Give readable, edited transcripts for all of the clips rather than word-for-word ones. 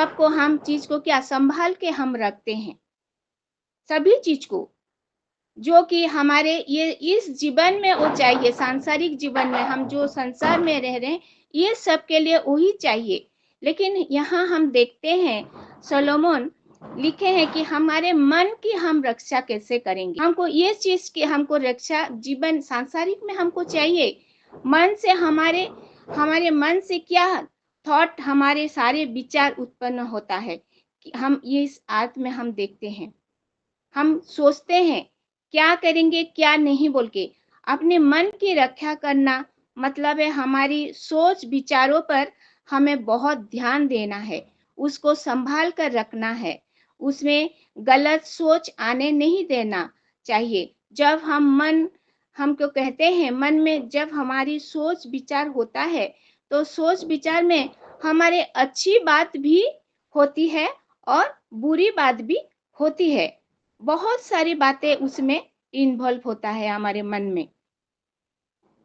सबको हम चीज को क्या संभाल के हम रखते हैं, सभी चीज को जो कि हमारे ये इस जीवन में वो चाहिए, सांसारिक जीवन में हम जो संसार में रह रहे हैं ये सब के लिए वही चाहिए। लेकिन यहाँ हम देखते हैं सोलोमन लिखे हैं कि हमारे मन की हम रक्षा कैसे करेंगे। हमको ये चीज की हमको रक्षा जीवन सांसारिक में हमको चाहिए। मन से हमारे मन से क्या थॉट, हमारे सारे विचार उत्पन्न होता है कि हम ये इस आत्म में हम देखते हैं, हम सोचते हैं क्या करेंगे क्या नहीं बोल के। अपने मन की रक्षा करना मतलब है हमारी सोच विचारों पर हमें बहुत ध्यान देना है, उसको संभाल कर रखना है, उसमें गलत सोच आने नहीं देना चाहिए। जब हमको कहते हैं मन में जब हमारी सोच विचार होता है तो सोच विचार में हमारे अच्छी बात भी होती है और बुरी बात भी होती है। बहुत सारी बातें उसमें इन्वॉल्व होता है हमारे मन में।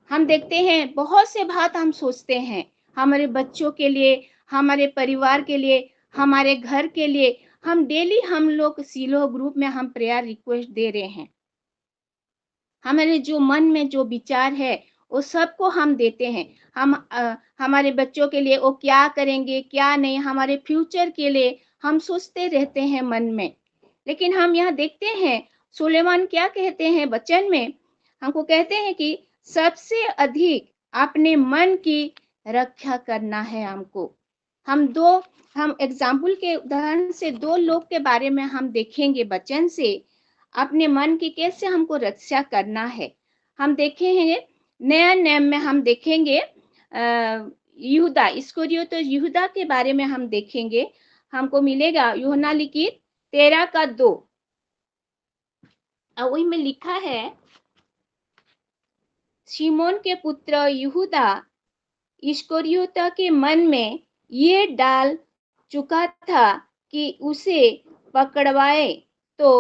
हम देखते हैं बहुत से बात हम सोचते हैं हमारे बच्चों के लिए, हमारे परिवार के लिए, हमारे घर के लिए। हम डेली हम लोग सीलो ग्रुप में हम प्रेयर रिक्वेस्ट दे रहे हैं। हमारे जो मन में जो विचार है वो सबको हम देते हैं। हमारे बच्चों के लिए वो क्या करेंगे क्या नहीं, हमारे फ्यूचर के लिए हम सोचते रहते हैं मन में। लेकिन हम यहाँ देखते हैं सुलेमान क्या कहते हैं वचन में, हमको कहते हैं कि सबसे अधिक अपने मन की रक्षा करना है हमको। हम एग्जाम्पल के उदाहरण से दो लोग के बारे में हम देखेंगे वचन से, अपने मन की कैसे हमको रक्षा करना है। हम देखेंगे नया नियम में हम देखेंगे यहूदा इस्करियोत यहूदा के बारे में हम देखेंगे। हमको मिलेगा यूहन्ना लिखित 13:2 और वही में लिखा है शिमोन के पुत्र यहूदा इस्करियोता के मन में ये डाल चुका था कि उसे पकड़वाए तो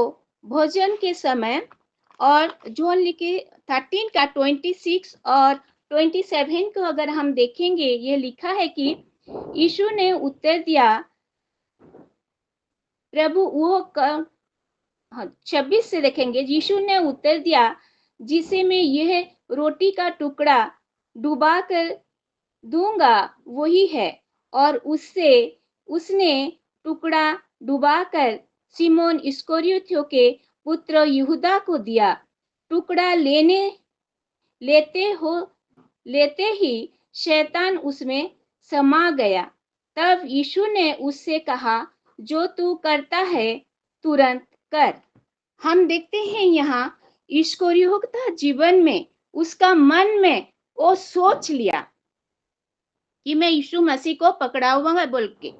भोजन के समय। और जोन लिखे 13:26 और 27 को अगर हम देखेंगे ये लिखा है कि यीशु ने उत्तर दिया प्रभु वो 26 से देखेंगे। यीशु ने उत्तर दिया जिसे मैं यह रोटी का टुकड़ा डुबा कर दूंगा वही है। और उसने टुकड़ा डुबाकर सिमोन इस्करियोती के पुत्र यहूदा को दिया। टुकड़ा लेते ही शैतान उसमें समा गया। तब यीशु ने उससे कहा जो तू करता है तुरंत कर। हम देखते हैं यहाँ इस्करियोता जीवन में उसका मन में वो सोच लिया कि मैं यीशु मसीह को पकड़ाऊंगा बोल के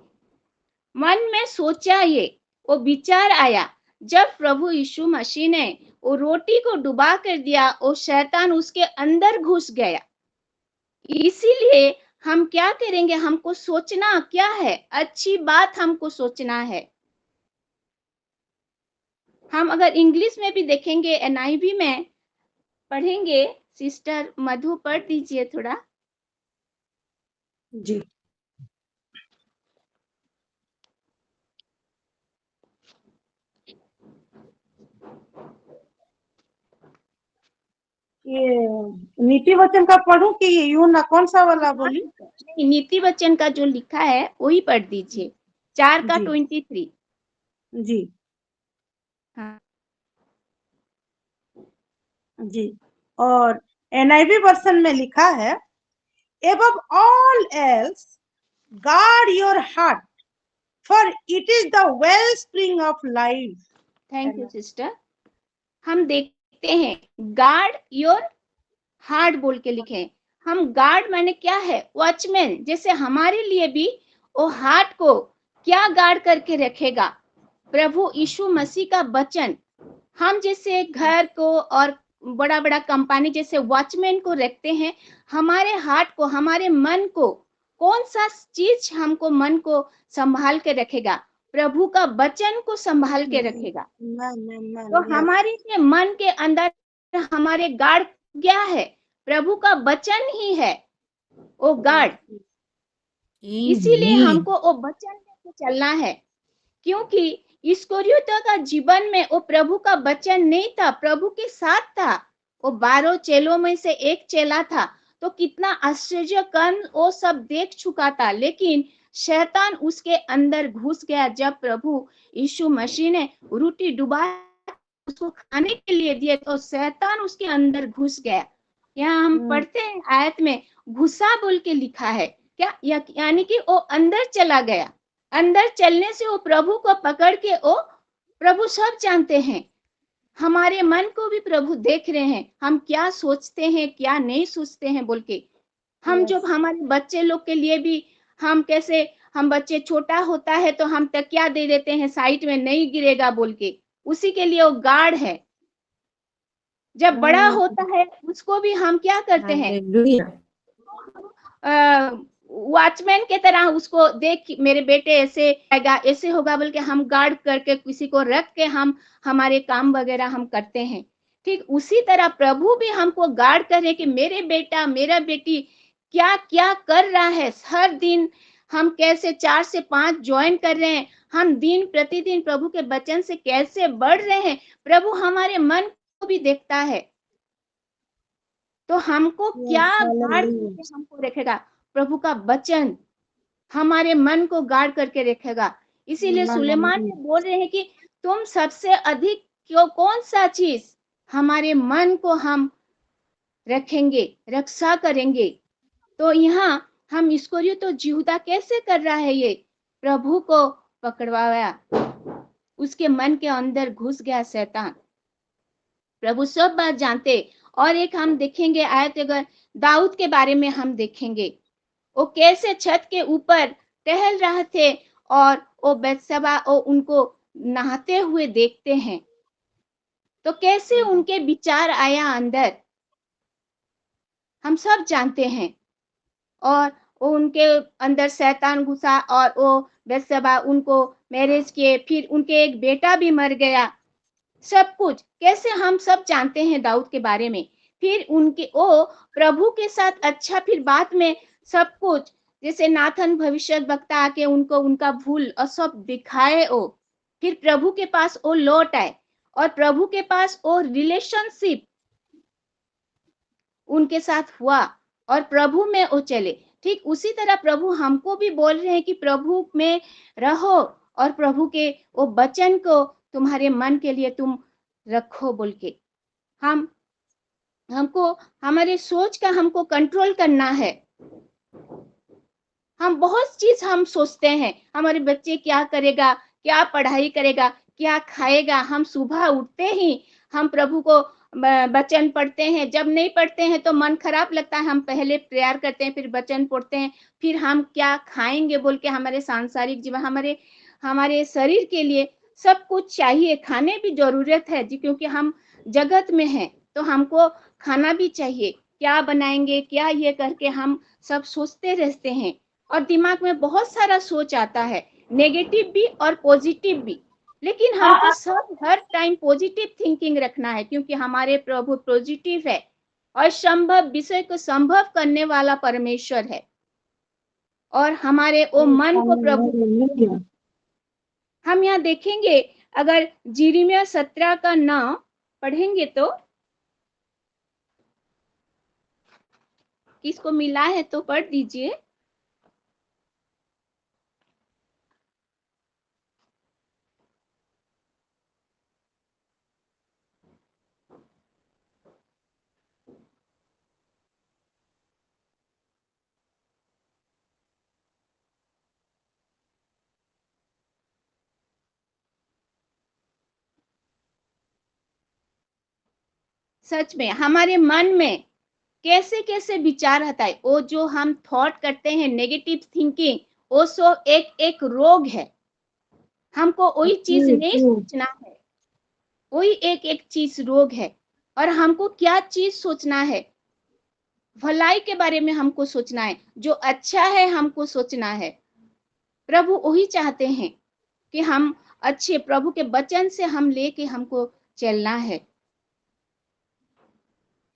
मन में सोचा, ये वो विचार आया। जब प्रभु यीशु मसीह ने वो रोटी को डुबा कर दिया वो शैतान उसके अंदर घुस गया। इसीलिए हम क्या करेंगे, हमको सोचना क्या है, अच्छी बात हमको सोचना है। हम अगर इंग्लिश में भी देखेंगे NIV में पढ़ेंगे, सिस्टर मधु पढ़ दीजिए थोड़ा। जी। ये नीति वचन का पढ़ूं कि यूहन्ना कौन सा वाला बोली? नीति वचन का जो लिखा है वही पढ़ दीजिए 4:23। जी हाँ जी। और NIV वर्सन में लिखा है above all else guard your heart for it is the wellspring of life। Thank you sister. हम देखते हैं गार्ड योर हार्ट बोल के लिखे। हम गार्ड माने क्या है, वॉचमैन। जैसे हमारे लिए भी वो हार्ट को क्या गार्ड करके रखेगा, प्रभु यीशु मसीह का वचन। हम जैसे घर को और बड़ा बड़ा कंपनी जैसे वॉचमैन को रखते हैं, हमारे हार्ट को हमारे मन को कौन सा चीज हमको मन को संभाल के रखेगा, प्रभु का वचन को संभाल के रखेगा। तो हमारे मन के अंदर हमारे गार्ड क्या है, प्रभु का वचन ही है वो गार्ड। इसीलिए हमको वो वचन लेके चलना है, क्योंकि इस्करियोता का जीवन में वो प्रभु का वचन नहीं था, प्रभु के साथ था। वो 12 चेलों में से एक चेला था, तो कितना आश्चर्य कर्म वो सब देख चुका था, लेकिन शैतान उसके अंदर घुस गया। जब प्रभु यीशु मसीह ने रोटी डुबा उसको खाने के लिए दिए तो शैतान उसके अंदर घुस गया। यहाँ हम पढ़ते हैं आयत में घुसा बोल के लिखा है क्या, यानी कि वो अंदर चला गया। अंदर चलने से वो प्रभु को पकड़ के वो प्रभु सब जानते हैं। हमारे मन को भी प्रभु देख रहे हैं, हम क्या सोचते हैं क्या नहीं सोचते हैं बोल के। हम जब हमारे बच्चे लोग के लिए भी हम कैसे, हम बच्चे छोटा होता है तो हम तकिया दे देते हैं साइड में, नहीं गिरेगा बोल के, उसी के लिए वो गार्ड है। जब बड़ा होता है उसको भी हम क्या करते हैं, वॉचमैन के तरह उसको देख मेरे बेटे ऐसे आएगा ऐसे होगा बोल के हम गार्ड करके किसी को रख के हम हमारे काम वगैरह हम करते हैं। ठीक उसी तरह प्रभु भी हमको गार्ड करे कि मेरे बेटा मेरा बेटी क्या क्या कर रहा है, हर दिन हम कैसे 4 से 5 ज्वाइन कर रहे हैं, हम दिन प्रतिदिन प्रभु के वचन से कैसे बढ़ रहे हैं। प्रभु हमारे मन को भी देखता है, तो हमको क्या गार्ड करके हमको रखेगा, प्रभु का वचन हमारे मन को गार्ड करके रखेगा। इसीलिए सुलेमान ने बोल रहे हैं कि तुम सबसे अधिक कौन सा चीज हमारे मन को हम रखेंगे, रक्षा करेंगे। तो यहाँ हम इसको तो यहूदा कैसे कर रहा है, ये प्रभु को पकड़वाया, उसके मन के अंदर घुस गया शैतान। प्रभु सब बात जानते। और एक हम देखेंगे आयत, अगर दाऊद के बारे में हम देखेंगे, वो कैसे छत के ऊपर टहल रहे थे और वो बत्शेबा उनको नहाते हुए देखते हैं, तो कैसे उनके विचार आया अंदर, हम सब जानते हैं। और वो उनके अंदर शैतान घुसा और वो बत्शेबा उनको मैरिज किए, फिर उनके एक बेटा भी मर गया। सब कुछ कैसे हम सब जानते हैं दाऊद के बारे में। फिर उनके वो प्रभु के साथ अच्छा, फिर बाद में सब कुछ जैसे नाथन भविष्य वक्ता आके उनको उनका भूल और सब दिखाए, वो फिर प्रभु के पास वो लौट आए और प्रभु के पास वो रिलेशनशिप उनके साथ हुआ और प्रभु में वो चले। ठीक उसी तरह प्रभु हमको भी बोल रहे हैं कि प्रभु में रहो और प्रभु के वो वचन को तुम्हारे मन के लिए तुम रखो बोल के। हमको हमारे सोच का हमको कंट्रोल करना है। हम बहुत चीज हम सोचते हैं, हमारे बच्चे क्या करेगा, क्या पढ़ाई करेगा, क्या खाएगा। हम सुबह उठते ही हम प्रभु को वचन पढ़ते हैं, जब नहीं पढ़ते हैं तो मन खराब लगता है, हम पहले प्रेयर करते हैं फिर वचन पढ़ते हैं, फिर हम क्या खाएंगे बोल के हमारे सांसारिक जीवन, हमारे शरीर के लिए सब कुछ चाहिए, खाने भी जरूरत है जी, क्योंकि हम जगत में हैं तो हमको खाना भी चाहिए। क्या बनाएंगे क्या, ये करके हम सब सोचते रहते हैं और दिमाग में बहुत सारा सोच आता है, नेगेटिव भी और पॉजिटिव भी। लेकिन हमको सब हर टाइम पॉजिटिव थिंकिंग रखना है, क्योंकि हमारे प्रभु पॉजिटिव है और संभव विषय को संभव करने वाला परमेश्वर है। और हमारे वो मन को प्रभु, हम यहाँ देखेंगे अगर यिर्मयाह 17 का 9 पढ़ेंगे तो, किसको मिला है तो पढ़ दीजिए। सच में हमारे मन में कैसे कैसे विचार आता है, वो जो हम थॉट करते हैं नेगेटिव थिंकिंग, वो सब एक एक रोग है। हमको वही चीज नहीं सोचना है, वही एक एक चीज रोग है। और हमको क्या चीज सोचना है, भलाई के बारे में हमको सोचना है, जो अच्छा है हमको सोचना है। प्रभु वही चाहते हैं कि हम अच्छे प्रभु के वचन से हम लेके हमको चलना है,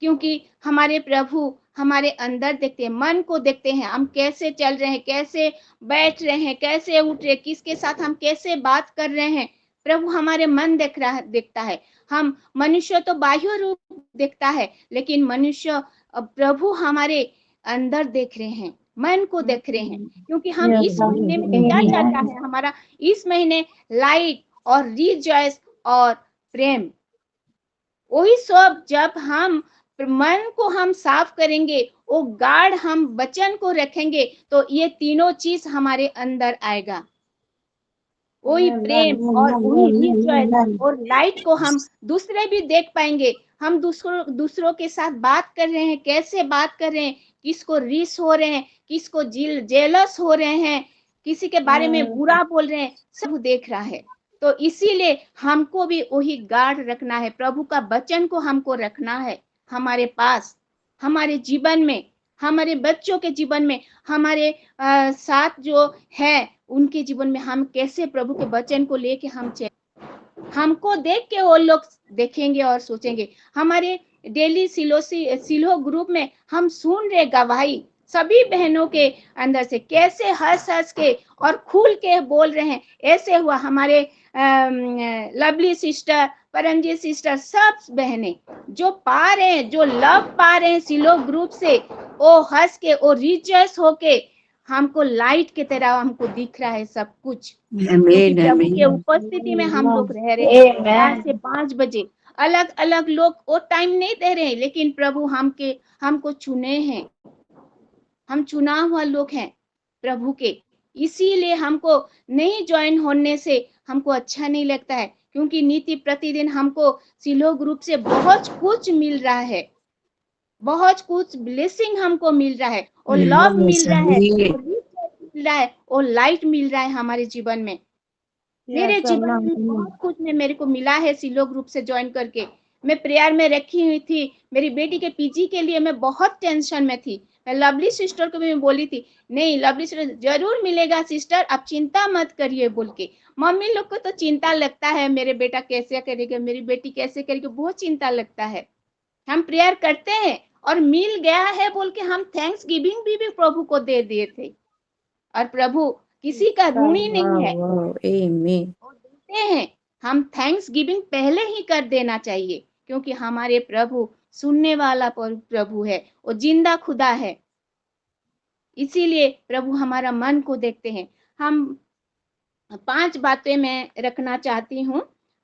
क्योंकि हमारे प्रभु हमारे अंदर देखते हैं, मन को देखते हैं, हम कैसे चल रहे हैं, कैसे बैठ रहे हैं, कैसे उठ रहे, किसके साथ हम कैसे बात कर रहे हैं। प्रभु हमारे मन देखता है। हम मनुष्य तो बाह्य रूप देखता है, लेकिन मनुष्य प्रभु हमारे अंदर देख रहे हैं, मन को देख रहे हैं। क्योंकि हम इस महीने में क्या चाहता है, हमारा इस महीने लाइट और रिजॉइस और प्रेम, वही सब जब हम मन को हम साफ करेंगे, वो गाढ़ हम वचन को रखेंगे, तो ये तीनों चीज हमारे अंदर आएगा। वही प्रेम और वही रिजॉइस और लाइट को हम दूसरे भी देख पाएंगे। हम दूसरों के साथ बात कर रहे हैं, कैसे बात कर रहे हैं, किसको रिस हो रहे हैं, किसको जेलस हो रहे हैं, किसी के बारे में बुरा बोल रहे हैं, सब देख रहा है। तो इसीलिए हमको भी वही गार्ड रखना है, प्रभु का वचन को हमको रखना है हमारे पास, हमारे जीवन में, हमारे बच्चों के जीवन में, हमारे साथ जो है उनके जीवन में हम कैसे प्रभु के वचन को लेके हम चले। हमको देख के वो लोग देखेंगे और सोचेंगे। हमारे डेली सिलो ग्रुप में हम सुन रहे गवाही सभी बहनों के अंदर से, कैसे हंस हंस के और खुल के बोल रहे हैं। ऐसे हुआ हमारे लवली सिस्टर, परमजीत सिस्टर, सब बहनें जो पा रहे हैं, जो लव पा रहे हैं सिलो ग्रुप से, वो हंस के, वो रिजॉइस होके हमको लाइट की तरह हमको दिख रहा है सब कुछ। क्योंकि प्रभु के उपस्थिति में हम लोग रह रहे हैं 4 से 5 बजे। अलग अलग लोग वो टाइम नहीं दे रहे हैं, लेकिन प्रभु हमको चुने हैं, हम चुना हुआ लोग हैं प्रभु के। इसीलिए हमको नहीं ज्वाइन होने से हमको अच्छा नहीं लगता है, क्योंकि नीति प्रतिदिन हमको सिलो ग्रुप से बहुत कुछ मिल रहा है, बहुत कुछ ब्लेसिंग हमको मिल रहा है, और लव मिल रहा है, मिल रहा है, और लाइट मिल रहा है हमारे जीवन में। मेरे जीवन में बहुत कुछ मेरे को मिला है सिलो ग्रुप से ज्वाइन करके। मैं प्रेयर में रखी हुई थी, मेरी बेटी के पीजी के लिए मैं बहुत टेंशन में थी। मैं लवली सिस्टर को भी बोली थी, नहीं लवली सिस्टर जरूर मिलेगा सिस्टर, आप चिंता मत करिए बोल के। मम्मी लोग को तो चिंता लगता है, मेरे बेटा कैसे करेगा, मेरी बेटी कैसे करेगी, बहुत चिंता लगता है। हम प्रेयर करते हैं और मिल गया है बोल के हम थैंक्स गिविंग भी प्रभु को दे दिए थे, और प्रभु किसी का ऋणी नहीं है, वो देते हैं। हम थैंक्स गिविंग पहले ही कर देना चाहिए, क्योंकि हमारे प्रभु सुनने वाला प्रभु है, वो जिंदा खुदा है। इसीलिए प्रभु हमारा मन को देखते हैं। हम 5 बातें मैं रखना चाहती हूँ,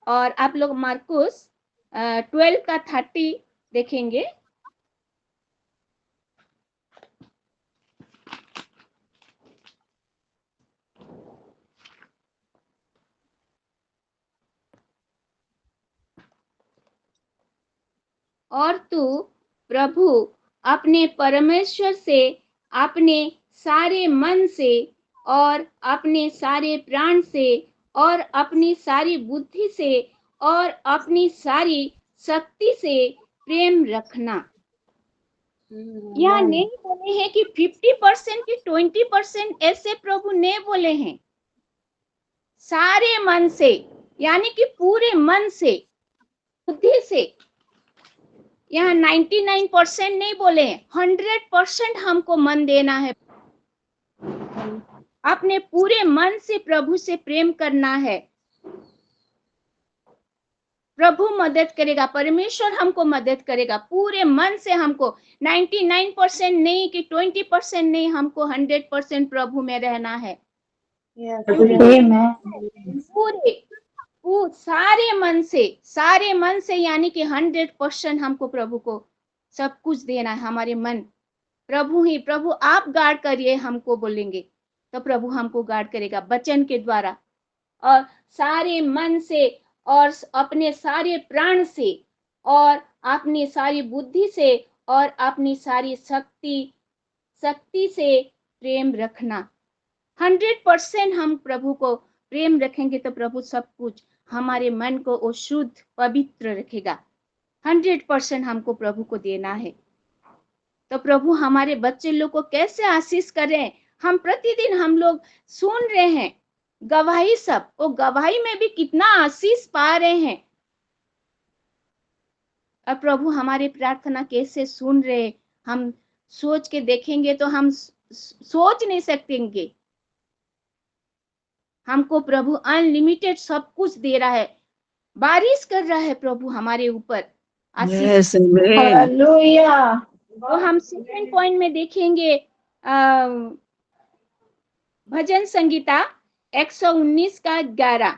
और आप लोग मार्कुस 12 का 30 देखेंगे। और तू प्रभु अपने परमेश्वर से अपने सारे मन से और अपने सारे प्राण से और अपनी सारी बुद्धि से और अपनी सारी शक्ति से प्रेम रखना। यहाँ नहीं बोले हैं कि 50% की 20%, ऐसे प्रभु ने बोले हैं। सारे मन से यानी कि पूरे मन से, बुद्धि से। यहाँ 99% नहीं बोले, 100% हमको मन देना है। अपने पूरे मन से प्रभु से प्रेम करना है। प्रभु मदद करेगा, परमेश्वर हमको मदद करेगा पूरे मन से। हमको 99% नहीं कि 20% नहीं, हमको 100% प्रभु में रहना है। पूरे सारे मन से यानी कि 100% हमको प्रभु को सब कुछ देना है। हमारे मन प्रभु आप गार्ड करिए हमको बोलेंगे, तो प्रभु हमको गार्ड करेगा वचन के द्वारा, और सारे मन से और अपने सारे प्राण से और अपनी सारी बुद्धि से और अपनी सारी शक्ति से प्रेम रखना। 100% हम प्रभु को प्रेम रखेंगे तो प्रभु सब कुछ हमारे मन को वो शुद्ध पवित्र रखेगा। 100% हमको प्रभु को देना है। तो प्रभु हमारे बच्चे लोग को कैसे आशीष करें। हम प्रतिदिन हम लोग सुन रहे हैं गवाही, सब वो गवाही में भी कितना आशीष पा रहे हैं। और प्रभु हमारी प्रार्थना कैसे सुन रहे, हम सोच के देखेंगे तो हम सोच नहीं सकेंगे। हमको प्रभु अनलिमिटेड सब कुछ दे रहा है, बारिश कर रहा है प्रभु हमारे ऊपर आशीष। Yes, amen. Hallelujah. तो हम सेकंड पॉइंट में देखेंगे भजन संगीता 119 का 11।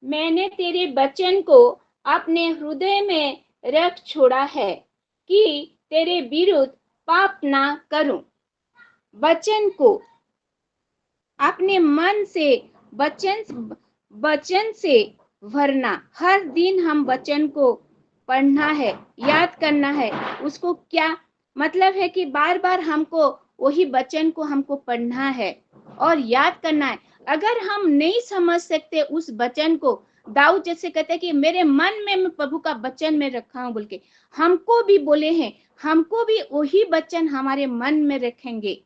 मैंने तेरे वचन को अपने हृदय में रख छोड़ा है कि तेरे विरुद्ध पाप ना करूं। वचन को अपने मन से वचन से भरना। हर दिन हम वचन को पढ़ना है, याद करना है। उसको क्या मतलब है कि बार बार हमको वही वचन को हमको पढ़ना है और याद करना है। अगर हम नहीं समझ सकते उस वचन को, दाऊद जैसे कहते हैं कि मेरे मन में मैं प्रभु का वचन में रखा हूं बोल के, हमको भी बोले हैं, हमको भी वही वचन हमारे मन में रखेंगे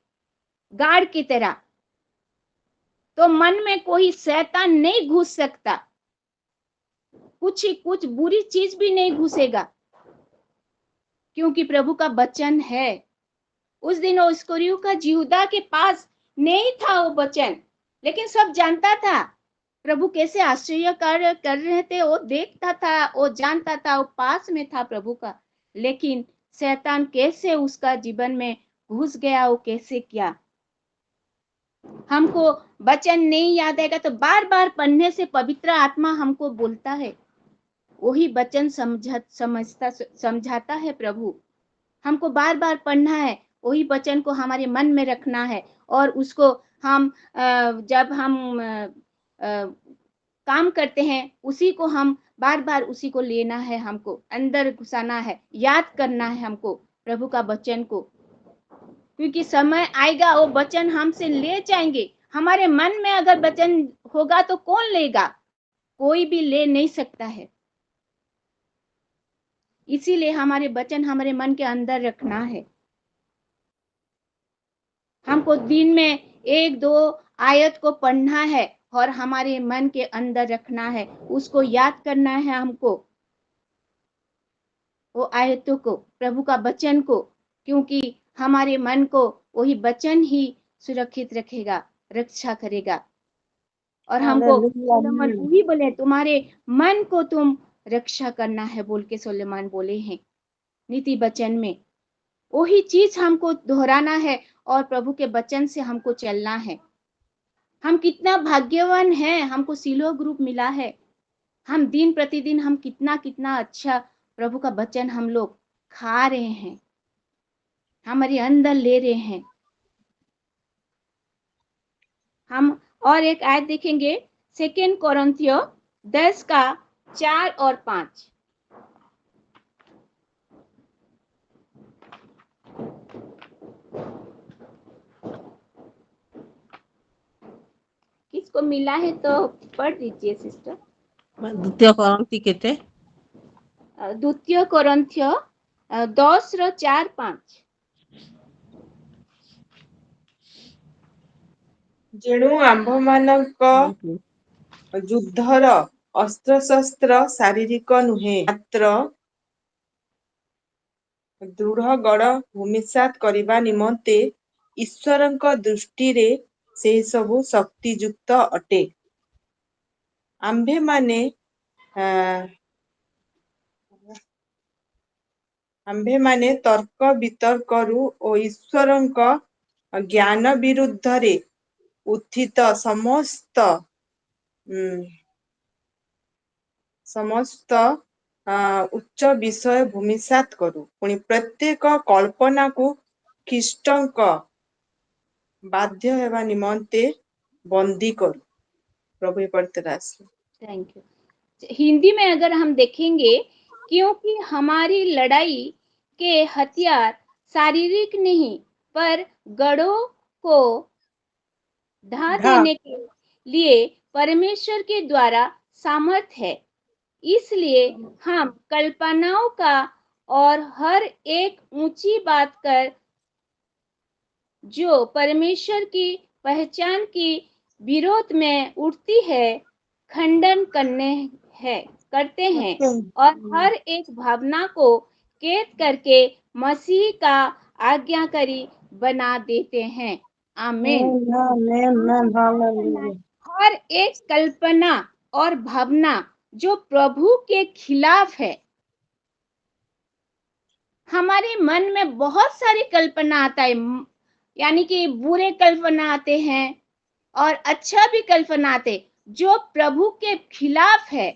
गाड़ की तरह, तो मन में कोई शैतान नहीं घुस सकता, कुछ बुरी चीज भी नहीं घुसेगा, क्योंकि प्रभु का वचन है। उस दिन इस्करियोती का यहूदा के पास नहीं था वो वचन, लेकिन सब जानता था प्रभु कैसे आश्चर्य कार्य कर रहे थे। वो देखता था, वो जानता था, वो पास में था प्रभु का, लेकिन शैतान कैसे उसका जीवन में घुस गया, वो कैसे किया। हमको वचन नहीं याद आएगा तो बार बार पढ़ने से पवित्र आत्मा हमको बोलता है, वही वचन समझाता है प्रभु। हमको बार बार पढ़ना है, वही वचन को हमारे मन में रखना है, और उसको हम जब हम काम करते हैं उसी को हम बार बार उसी को लेना है, हमको अंदर घुसाना है, याद करना है हमको प्रभु का वचन को, क्योंकि समय आएगा वो वचन हमसे ले जाएंगे। हमारे मन में अगर वचन होगा तो कौन लेगा, कोई भी ले नहीं सकता है। इसीलिए हमारे वचन हमारे मन के अंदर रखना है। हमको दिन में 1-2 आयत को पढ़ना है और हमारे मन के अंदर रखना है, उसको याद करना है हमको, वो आयतों को, प्रभु का वचन को, क्योंकि हमारे मन को वही वचन ही सुरक्षित रखेगा, रक्षा करेगा। और हमको सोलोमन वही बोले, तुम्हारे मन को तुम रक्षा करना है बोल के सोलोमन बोले हैं नीति वचन में। वही चीज हमको दोहराना है और प्रभु के वचन से हमको चलना है। हम कितना भाग्यवान हैं, हमको सिलो ग्रुप मिला है। हम दिन प्रतिदिन हम कितना अच्छा प्रभु का वचन हम लोग खा रहे हैं, हमारे अंदर ले रहे हैं। हम और एक आयत देखेंगे 2 कोरिन्थियों 10 का 4 और 5। किसको मिला है तो पढ़ दीजिए सिस्टर। द्वितीय कोरिन्थी केते 2 कोरिन्थियों 10 ର 4-5। जेणु आम्भମାନଙ୍କ ଯୁଦ୍ଧର ଅସ୍ତ୍ରଶସ୍ତ୍ର ଶାରୀରିକ ନୁହେଁ, ମାତ୍ର ଦୃଢ଼ଗଡ଼ ଭୂମିସାତ୍ କରିବା ନିମନ୍ତେ ଈଶ୍ୱରଙ୍କ ଦୃଷ୍ଟିରେ ସେହି ସବୁ ଶକ୍ତିଯୁକ୍ତ ଅଟେ। ଆମ୍ଭେମାନେ ତର୍କ ବିତର୍କରୁ ଓ ଈଶ୍ୱରଙ୍କ ଜ୍ଞାନ ବିରୁଦ୍ଧରେ ଉତ୍ଥିତ ସମସ୍ତ ଉଚ୍ଚ ବିଷୟ ଭୂମିସାତ୍ କରୁ, ପୁଣି ପ୍ରତ୍ୟେକ କଳ୍ପନାକୁ ଖ୍ରୀଷ୍ଟଙ୍କ ବାଧ୍ୟ ହେବା ନିମନ୍ତେ ବନ୍ଦୀ करू। प्रभु ये पढ़ते रास्ते। Thank you. हिंदी में अगर हम देखेंगे, क्योंकि हमारी लड़ाई के हथियार शारीरिक नहीं पर गढ़ों को ढा देने के लिए परमेश्वर के द्वारा सामर्थ है। इसलिए हम कल्पनाओं का और हर एक ऊंची बात कर जो परमेश्वर की पहचान की विरोध में उठती है खंडन करते हैं और हर एक भावना को कैद करके मसीह का आज्ञाकारी बना देते हैं। आमीन। हर एक कल्पना और भावना जो प्रभु के खिलाफ है। हमारे मन में बहुत सारी कल्पना आता है, यानी कि बुरे कल्पना आते हैं और अच्छा भी कल्पना आते, जो प्रभु के खिलाफ है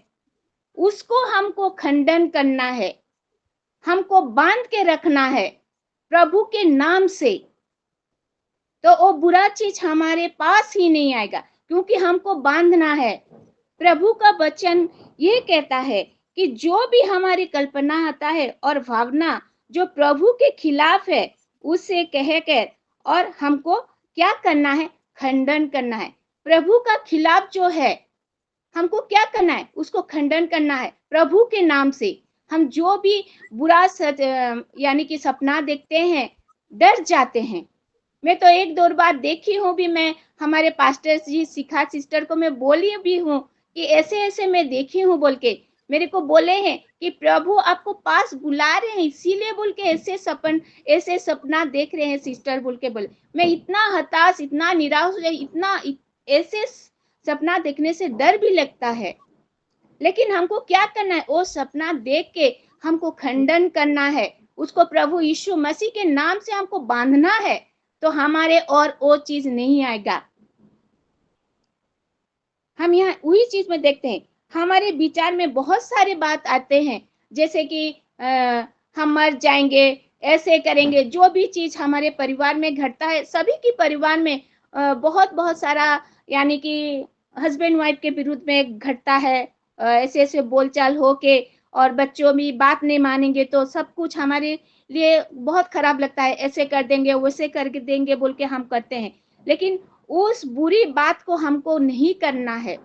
उसको हमको खंडन करना है, हमको बांध के रखना है प्रभु के नाम से। तो वो बुरा चीज हमारे पास ही नहीं आएगा, क्योंकि हमको बांधना है। प्रभु का वचन ये कहता है कि जो भी हमारी कल्पना आता है और भावना जो प्रभु के खिलाफ है उसे कहकर और हमको क्या करना है, खंडन करना है। प्रभु का खिलाफ जो है हमको क्या करना है, उसको खंडन करना है प्रभु के नाम से। हम जो भी बुरा यानी कि सपना देखते हैं डर जाते हैं। मैं तो एक दो बार देखी हूँ भी, मैं हमारे पास्टर जी शिखा सिस्टर को मैं बोली भी हूँ कि ऐसे ऐसे मैं देखी हूँ बोल के। मेरे को बोले हैं कि प्रभु आपको पास बुला रहे हैं, इसीलिए बोल के ऐसे सपना देख रहे हैं सिस्टर बोल के बोले। मैं इतना हताश, इतना निराश, इतना ऐसे सपना देखने से डर भी लगता है। लेकिन हमको क्या करना है, वो सपना देख के हमको खंडन करना है, उसको प्रभु यीशु मसीह के नाम से हमको बांधना है, तो हमारे और वो चीज नहीं आएगा। हम यहाँ वही चीज में देखते हैं, हमारे विचार में बहुत सारे बात आते हैं, जैसे कि हम मर जाएंगे, ऐसे करेंगे। जो भी चीज हमारे परिवार में घटता है, सभी की परिवार में बहुत सारा, यानी कि हस्बैंड वाइफ के विरुद्ध में घटता है, ऐसे ऐसे बोलचाल हो के, और बच्चों भी बात नहीं मानेंगे तो सब कुछ हमारे लिए बहुत खराब लगता है। ऐसे कर देंगे, वैसे कर देंगे बोल के हम करते हैं। लेकिन उस बुरी बात को हमको नहीं करना है।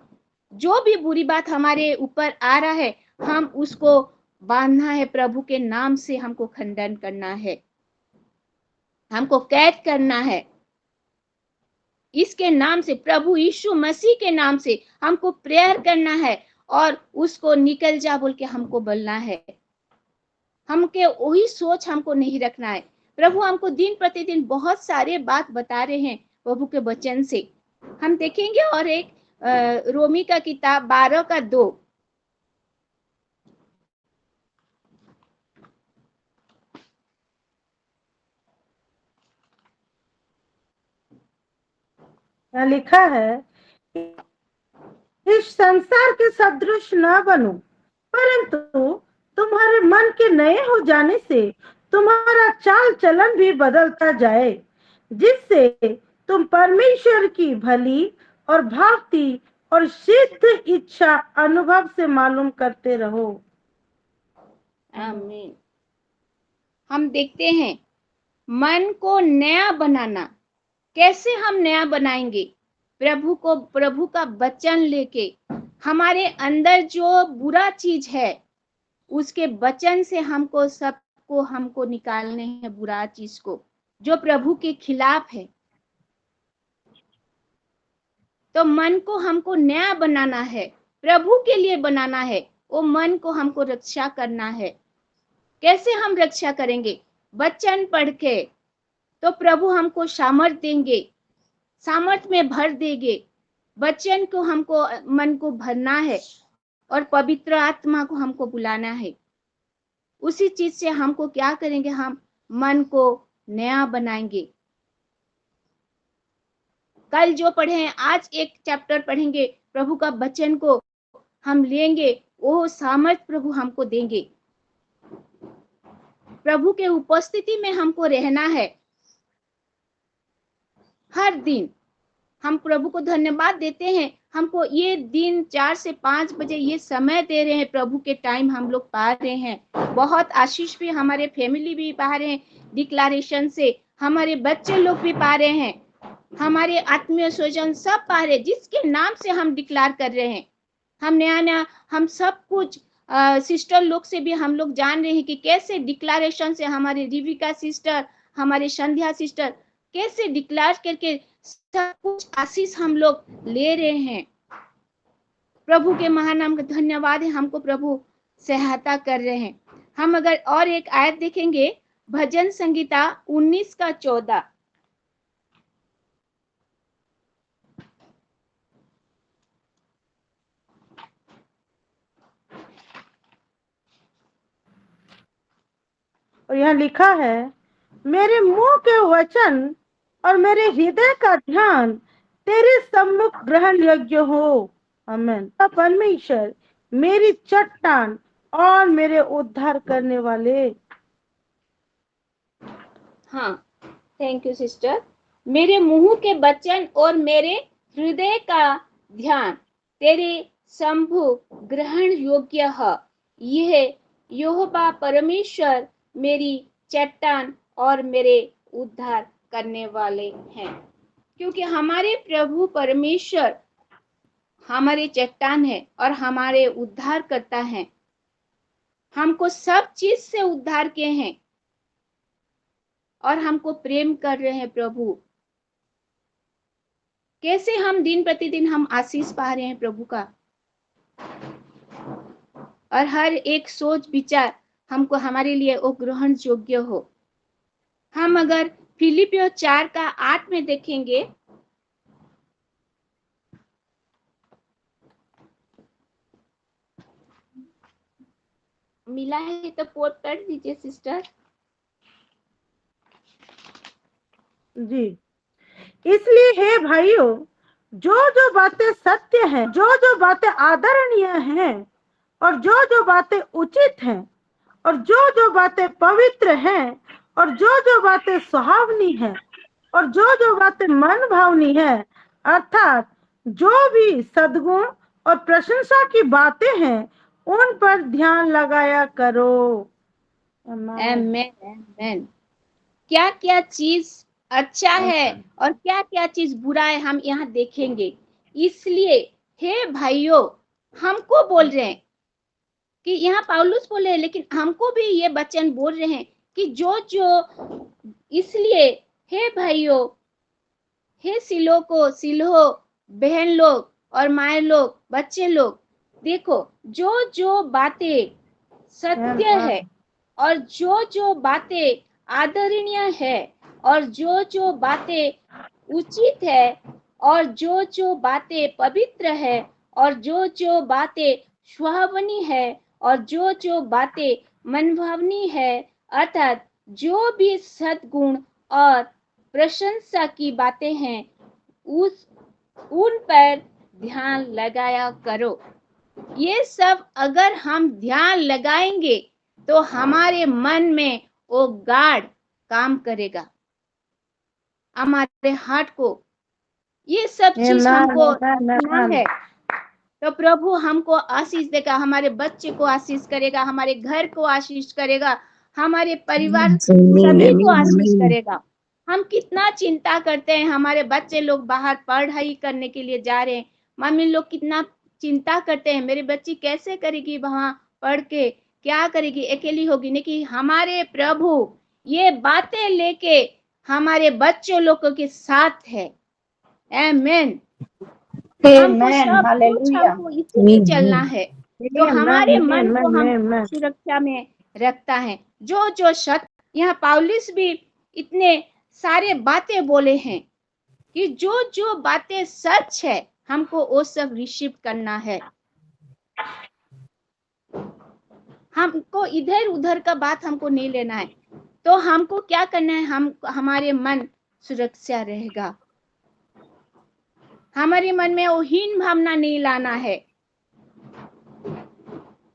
जो भी बुरी बात हमारे ऊपर आ रहा है, हम उसको बांधना है प्रभु के नाम से, हमको खंडन करना है, हमको कैद करना है इसके नाम से, प्रभु यीशु मसीह के नाम से हमको प्रेयर करना है और उसको निकल जा बोल के हमको बोलना है। हमके वही सोच हमको नहीं रखना है। प्रभु हमको दिन प्रतिदिन बहुत सारे बात बता रहे हैं प्रभु के वचन से। हम देखेंगे और एक रोमी का किताब 12:2। लिखा है, इस संसार के सदृश न बनो, परंतु तुम्हारे मन के नए हो जाने से तुम्हारा चाल चलन भी बदलता जाए, जिससे तुम परमेश्वर की भली और भावती और सिद्ध इच्छा अनुभव से मालूम करते रहो। आमीन। हम देखते हैं मन को नया बनाना। कैसे हम नया बनाएंगे? प्रभु का वचन लेके, हमारे अंदर जो बुरा चीज है उसके वचन से हमको निकालने हैं बुरा चीज को, जो प्रभु के खिलाफ है। तो मन को हमको नया बनाना है, प्रभु के लिए बनाना है। वो मन को हमको रक्षा करना है। कैसे हम रक्षा करेंगे? वचन पढ़ के। तो प्रभु हमको सामर्थ देंगे, सामर्थ में भर देंगे। वचन को हमको मन को भरना है और पवित्र आत्मा को हमको बुलाना है। उसी चीज से हमको क्या करेंगे, हम मन को नया बनाएंगे। कल जो पढ़े हैं, आज एक चैप्टर पढ़ेंगे, प्रभु का वचन को हम लेंगे, वो सामर्थ प्रभु हमको देंगे। प्रभु के उपस्थिति में हमको रहना है हर दिन। हम प्रभु को धन्यवाद देते हैं, हमको ये दिन 4 से 5 बजे ये समय दे रहे हैं, प्रभु के टाइम हम लोग पा रहे हैं। बहुत आशीष भी हमारे फैमिली भी पा रहे हैं डिक्लेरेशन से, हमारे बच्चे लोग भी पा रहे हैं, हमारे आत्मीय स्वजन सब पा रहे हैं, जिसके नाम से हम डिक्लेयर कर रहे हैं। हम नया हम सब कुछ सिस्टर लोग से भी हम लोग जान रहे हैं कि कैसे डिक्लेरेशन से हमारे रिविका सिस्टर, हमारे संध्या सिस्टर कैसे डिक्लेयर करके सब कुछ आशीष हम लोग ले रहे हैं। प्रभु के महानाम का धन्यवाद है, हमको प्रभु सहायता कर रहे हैं। हम अगर और एक आयत देखेंगे, भजन संगीता 19:14। और यहाँ लिखा है, मेरे मुंह के वचन और मेरे हृदय का ध्यान तेरे सम्मुख ग्रहण योग्य हो। आमीन। परमेश्वर मेरी चट्टान और मेरे उद्धार करने वाले। हाँ, थैंक यू सिस्टर। मेरे मुंह के वचन और मेरे हृदय का ध्यान तेरे सम्मुख ग्रहण योग्य है। यह यहोवा परमेश्वर मेरी चट्टान और मेरे उद्धार करने वाले हैं। क्योंकि हमारे प्रभु परमेश्वर हमारे चट्टान है और हमारे उद्धार करता है। हमको सब चीज से उद्धार किए हैं और हमको प्रेम कर रहे हैं प्रभु। कैसे हम दिन प्रतिदिन हम आशीष पा रहे हैं प्रभु का, और हर एक सोच विचार हमको हमारे लिए वो ग्रहण योग्य हो। हम अगर फिलिपियो 4:8 में देखेंगे, मिला है तो पोस्ट कर दीजिए सिस्टर जी। इसलिए हे भाइयों, जो बातें सत्य हैं, जो बातें आदरणीय हैं, और जो बातें उचित हैं, और जो बातें पवित्र हैं, और जो बातें सुहावनी हैं, और जो बातें मन भावनी है, अर्थात जो भी सद्गुण और प्रशंसा की बातें हैं, उन पर ध्यान लगाया करो। आमेन आमेन। क्या क्या चीज अच्छा है और क्या क्या चीज बुरा है हम यहाँ देखेंगे। इसलिए हे भाइयों, हमको बोल रहे हैं कि यहाँ पौलुस बोल रहे हैं, लेकिन हमको भी ये वचन बोल रहे हैं कि जो इसलिए हे भाइयों, हे सिलोहो बहन लोग और माए लोग, बच्चे लोग, देखो जो बातें सत्य है और जो बातें आदरणीय है, और जो बातें उचित है, और जो बातें पवित्र है, और जो बातें सुहावनी है, और जो बातें मनभावनी है, अर्थात जो भी सद्गुण और प्रशंसा की बातें हैं, उन पर ध्यान लगाया करो। ये सब अगर हम ध्यान लगाएंगे तो हमारे मन में वो गाढ़ काम करेगा, हमारे हार्ट को ये सब चीज हमको सुना है तो प्रभु हमको आशीष देगा, हमारे बच्चे को आशीष करेगा, हमारे घर को आशीष करेगा, हमारे परिवार सभी को आशीष करेगा। हम कितना चिंता करते हैं, हमारे बच्चे लोग बाहर पढ़ाई करने के लिए जा रहे हैं, मम्मी लोग कितना चिंता करते हैं, मेरी बच्ची कैसे करेगी वहां पढ़ के, क्या करेगी, अकेली होगी। नहीं, हमारे प्रभु ये बातें लेके हमारे बच्चों लोगों के साथ है। आमेन। हमको सब कुछ हमको इसी चलना है, तो हमारे मन को हम सुरक्षा में रखता है। जो सत्य, यहाँ पौलुस भी इतने सारे बातें बोले हैं कि जो बातें सच है हमको वो सब रिसीव करना है। हमको इधर उधर का बात हमको नहीं लेना है। तो हमको क्या करना है, हमारे मन सुरक्षा रहेगा, हमारे मन में वो हीन भावना नहीं लाना है।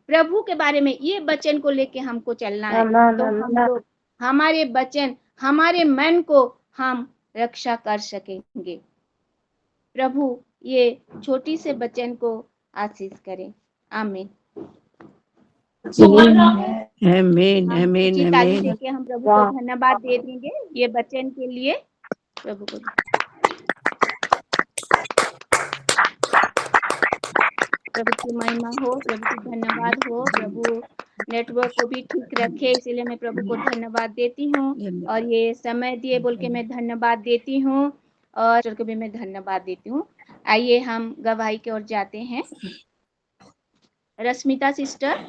प्रभु के बारे में ये वचन को लेके हमको चलना है, तो हम लोग हमारे वचन, हमारे मन को हम रक्षा कर सकेंगे। प्रभु ये छोटी से वचन को आशीष करें। आमीन आमीन आमीन ताली आमीन। देके हम प्रभु को धन्यवाद दे देंगे ये वचन के लिए। प्रभु को प्रभु की महिमा हो, प्रभु की धन्यवाद हो। प्रभु नेटवर्क को भी ठीक रखे, इसीलिए मैं प्रभु को धन्यवाद देती हूँ। और ये समय दिए बोल के मैं धन्यवाद देती हूँ, और को भी मैं धन्यवाद देती हूँ। आइए हम गवाही की ओर जाते हैं। Rashmita sister.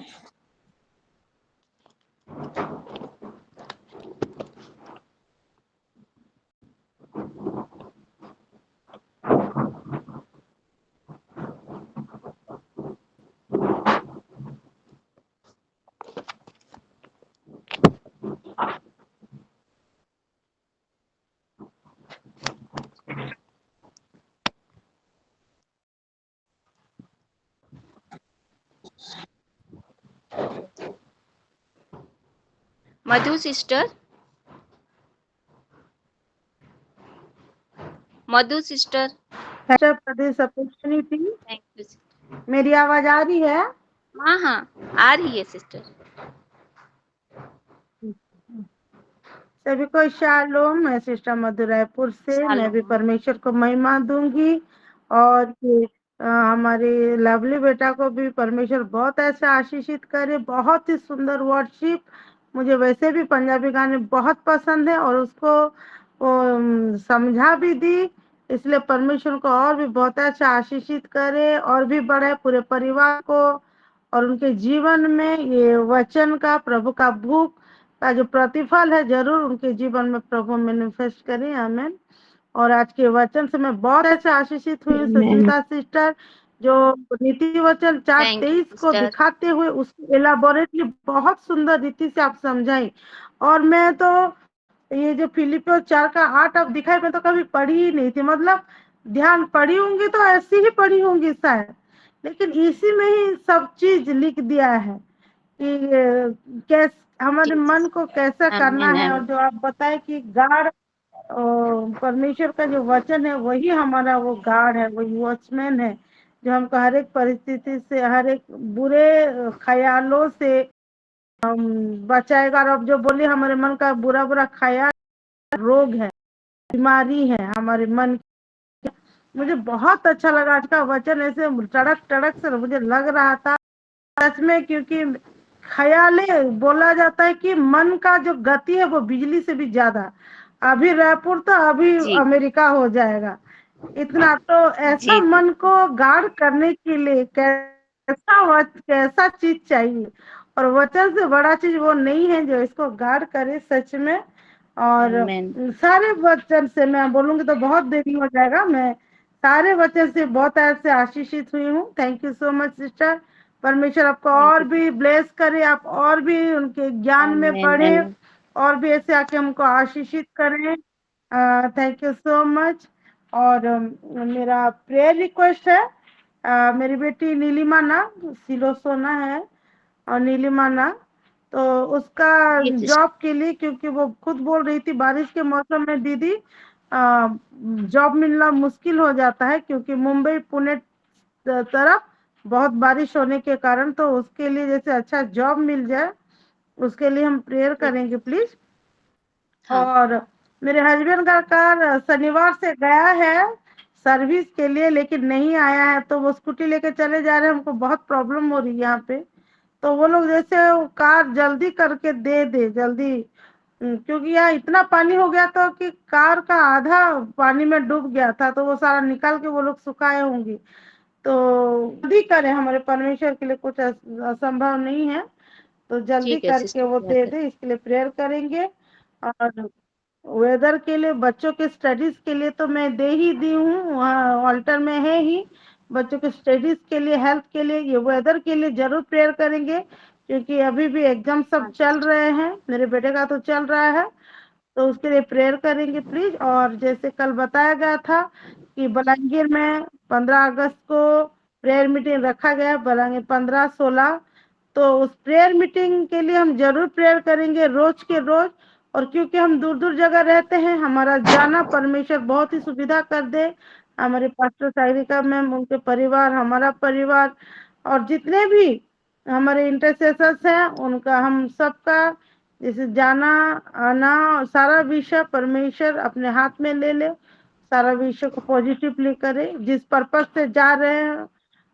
Madhu sister. Madhu sister. Pradesh opportunity. Thank you. मेरी आवाज आ रही है? हाँ हाँ आ रही है सिस्टर। सभी को शालोम। मैं सिस्टर मधु रायपुर से। मैं भी परमेश्वर को महिमा दूंगी, और हमारे लवली बेटा को भी परमेश्वर बहुत ऐसे आशीषित करे। बहुत ही सुंदर वर्शिप। मुझे वैसे भी पंजाबी गाने बहुत पसंद है, और उसको समझा भी दी, इसलिए परमेश्वर को और भी बहुत अच्छा आशीषित करे, और भी बढ़े पूरे परिवार को, और उनके जीवन में ये वचन का, प्रभु का भूख का जो प्रतिफल है, जरूर उनके जीवन में प्रभु मैनिफेस्ट करे। आमीन। और आज के वचन से मैं बहुत ऐसे आशीषित हुई। सुस्मिता सिस्टर जो नीति वचन 4:23 को दिखाते हुए उसको एलाबोरेटली बहुत सुंदर रीति से आप समझाई। और मैं तो ये जो फिलिपियो 4:8 अब दिखाई, मैं तो कभी पढ़ी ही नहीं थी। मतलब ध्यान पढ़ी होंगी तो ऐसी ही पढ़ी होंगी शायद, लेकिन इसी में ही सब चीज लिख दिया है कि कैसे हमारे मन को कैसा करना है। और जो आप बताए कि गार्ड, परमेश्वर का जो वचन है वही हमारा वो गार्ड है, वही वॉचमैन है, जो हमको हर एक परिस्थिति से, हर एक बुरे ख्यालों से बचाएगा। और अब जो बोले हमारे मन का बुरा बुरा ख्याल रोग है, बीमारी है हमारे मन की। मुझे बहुत अच्छा लगा आज का वचन। ऐसे टड़क टड़क से मुझे लग रहा था सच में, क्योंकि ख्याले बोला जाता है कि मन का जो गति है वो बिजली से भी ज्यादा। अभी रायपुर तो अभी अमेरिका हो जाएगा इतना। तो ऐसा मन को गार्ड करने के लिए कैसा चीज चाहिए, और वचन से बड़ा चीज वो नहीं है जो इसको गार्ड करे सच में। और सारे वचन से मैं बोलूंगी तो बहुत देरी हो जाएगा। मैं सारे वचन से बहुत ऐसे आशीषित हुई हूँ। Thank you so much sister. परमेश्वर आपको और भी ब्लेस करे, आप और भी उनके ज्ञान में बढ़े, और भी ऐसे आके हमको आशीषित करें। Thank you so much. और मेरा प्रेयर रिक्वेस्ट है, मेरी बेटी नीलिमा ना, सिलोसोना है, और नीलिमा ना, तो उसका जॉब के लिए, क्योंकि वो खुद बोल रही थी बारिश के मौसम में दीदी जॉब मिलना मुश्किल हो जाता है, क्योंकि मुंबई पुणे तरफ बहुत बारिश होने के कारण। तो उसके लिए जैसे अच्छा जॉब मिल जाए, उसके लिए हम प्रेयर करेंगे प्लीज। और मेरे हस्बैंड का कार शनिवार से गया है सर्विस के लिए, लेकिन नहीं आया है। तो वो स्कूटी लेके चले जा रहे हैं, हमको बहुत प्रॉब्लम हो रही है यहाँ पे। तो वो लोग जैसे वो कार जल्दी करके दे दे जल्दी, क्योंकि यहाँ इतना पानी हो गया था कि कार का आधा पानी में डूब गया था। तो वो सारा निकाल के वो लोग सुखाए होंगे। तो जल्दी करें, हमारे परमेश्वर के लिए कुछ असंभव नहीं है। तो जल्दी करके वो दे दे, इसके लिए प्रेयर करेंगे। और वेदर के लिए, बच्चों के स्टडीज के लिए तो मैं दे ही दी हूँ, वहाँ ऑल्टर में है ही। बच्चों के स्टडीज के लिए, हेल्थ के लिए, ये वेदर के लिए जरूर प्रेयर करेंगे, क्योंकि अभी भी एग्जाम सब चल रहे हैं। मेरे बेटे का तो चल रहा है, तो उसके लिए प्रेयर करेंगे प्लीज। और जैसे कल बताया गया था कि बलांगीर में 15 अगस्त को प्रेयर मीटिंग रखा गया, बलांगीर 15-16। तो उस प्रेयर मीटिंग के लिए हम जरूर प्रेयर करेंगे रोज के रोज। और क्योंकि हम दूर दूर जगह रहते हैं, हमारा जाना परमेश्वर बहुत ही सुविधा कर दे। हमारे पास्टर साइरिका मैम, उनके परिवार, हमारा परिवार, और जितने भी हमारे इंटरसेसर्स हैं, उनका, हम सबका जैसे जाना आना, सारा विषय परमेश्वर अपने हाथ में ले ले, सारा विषय को पॉजिटिवली करे। जिस पर्पस से जा रहे हैं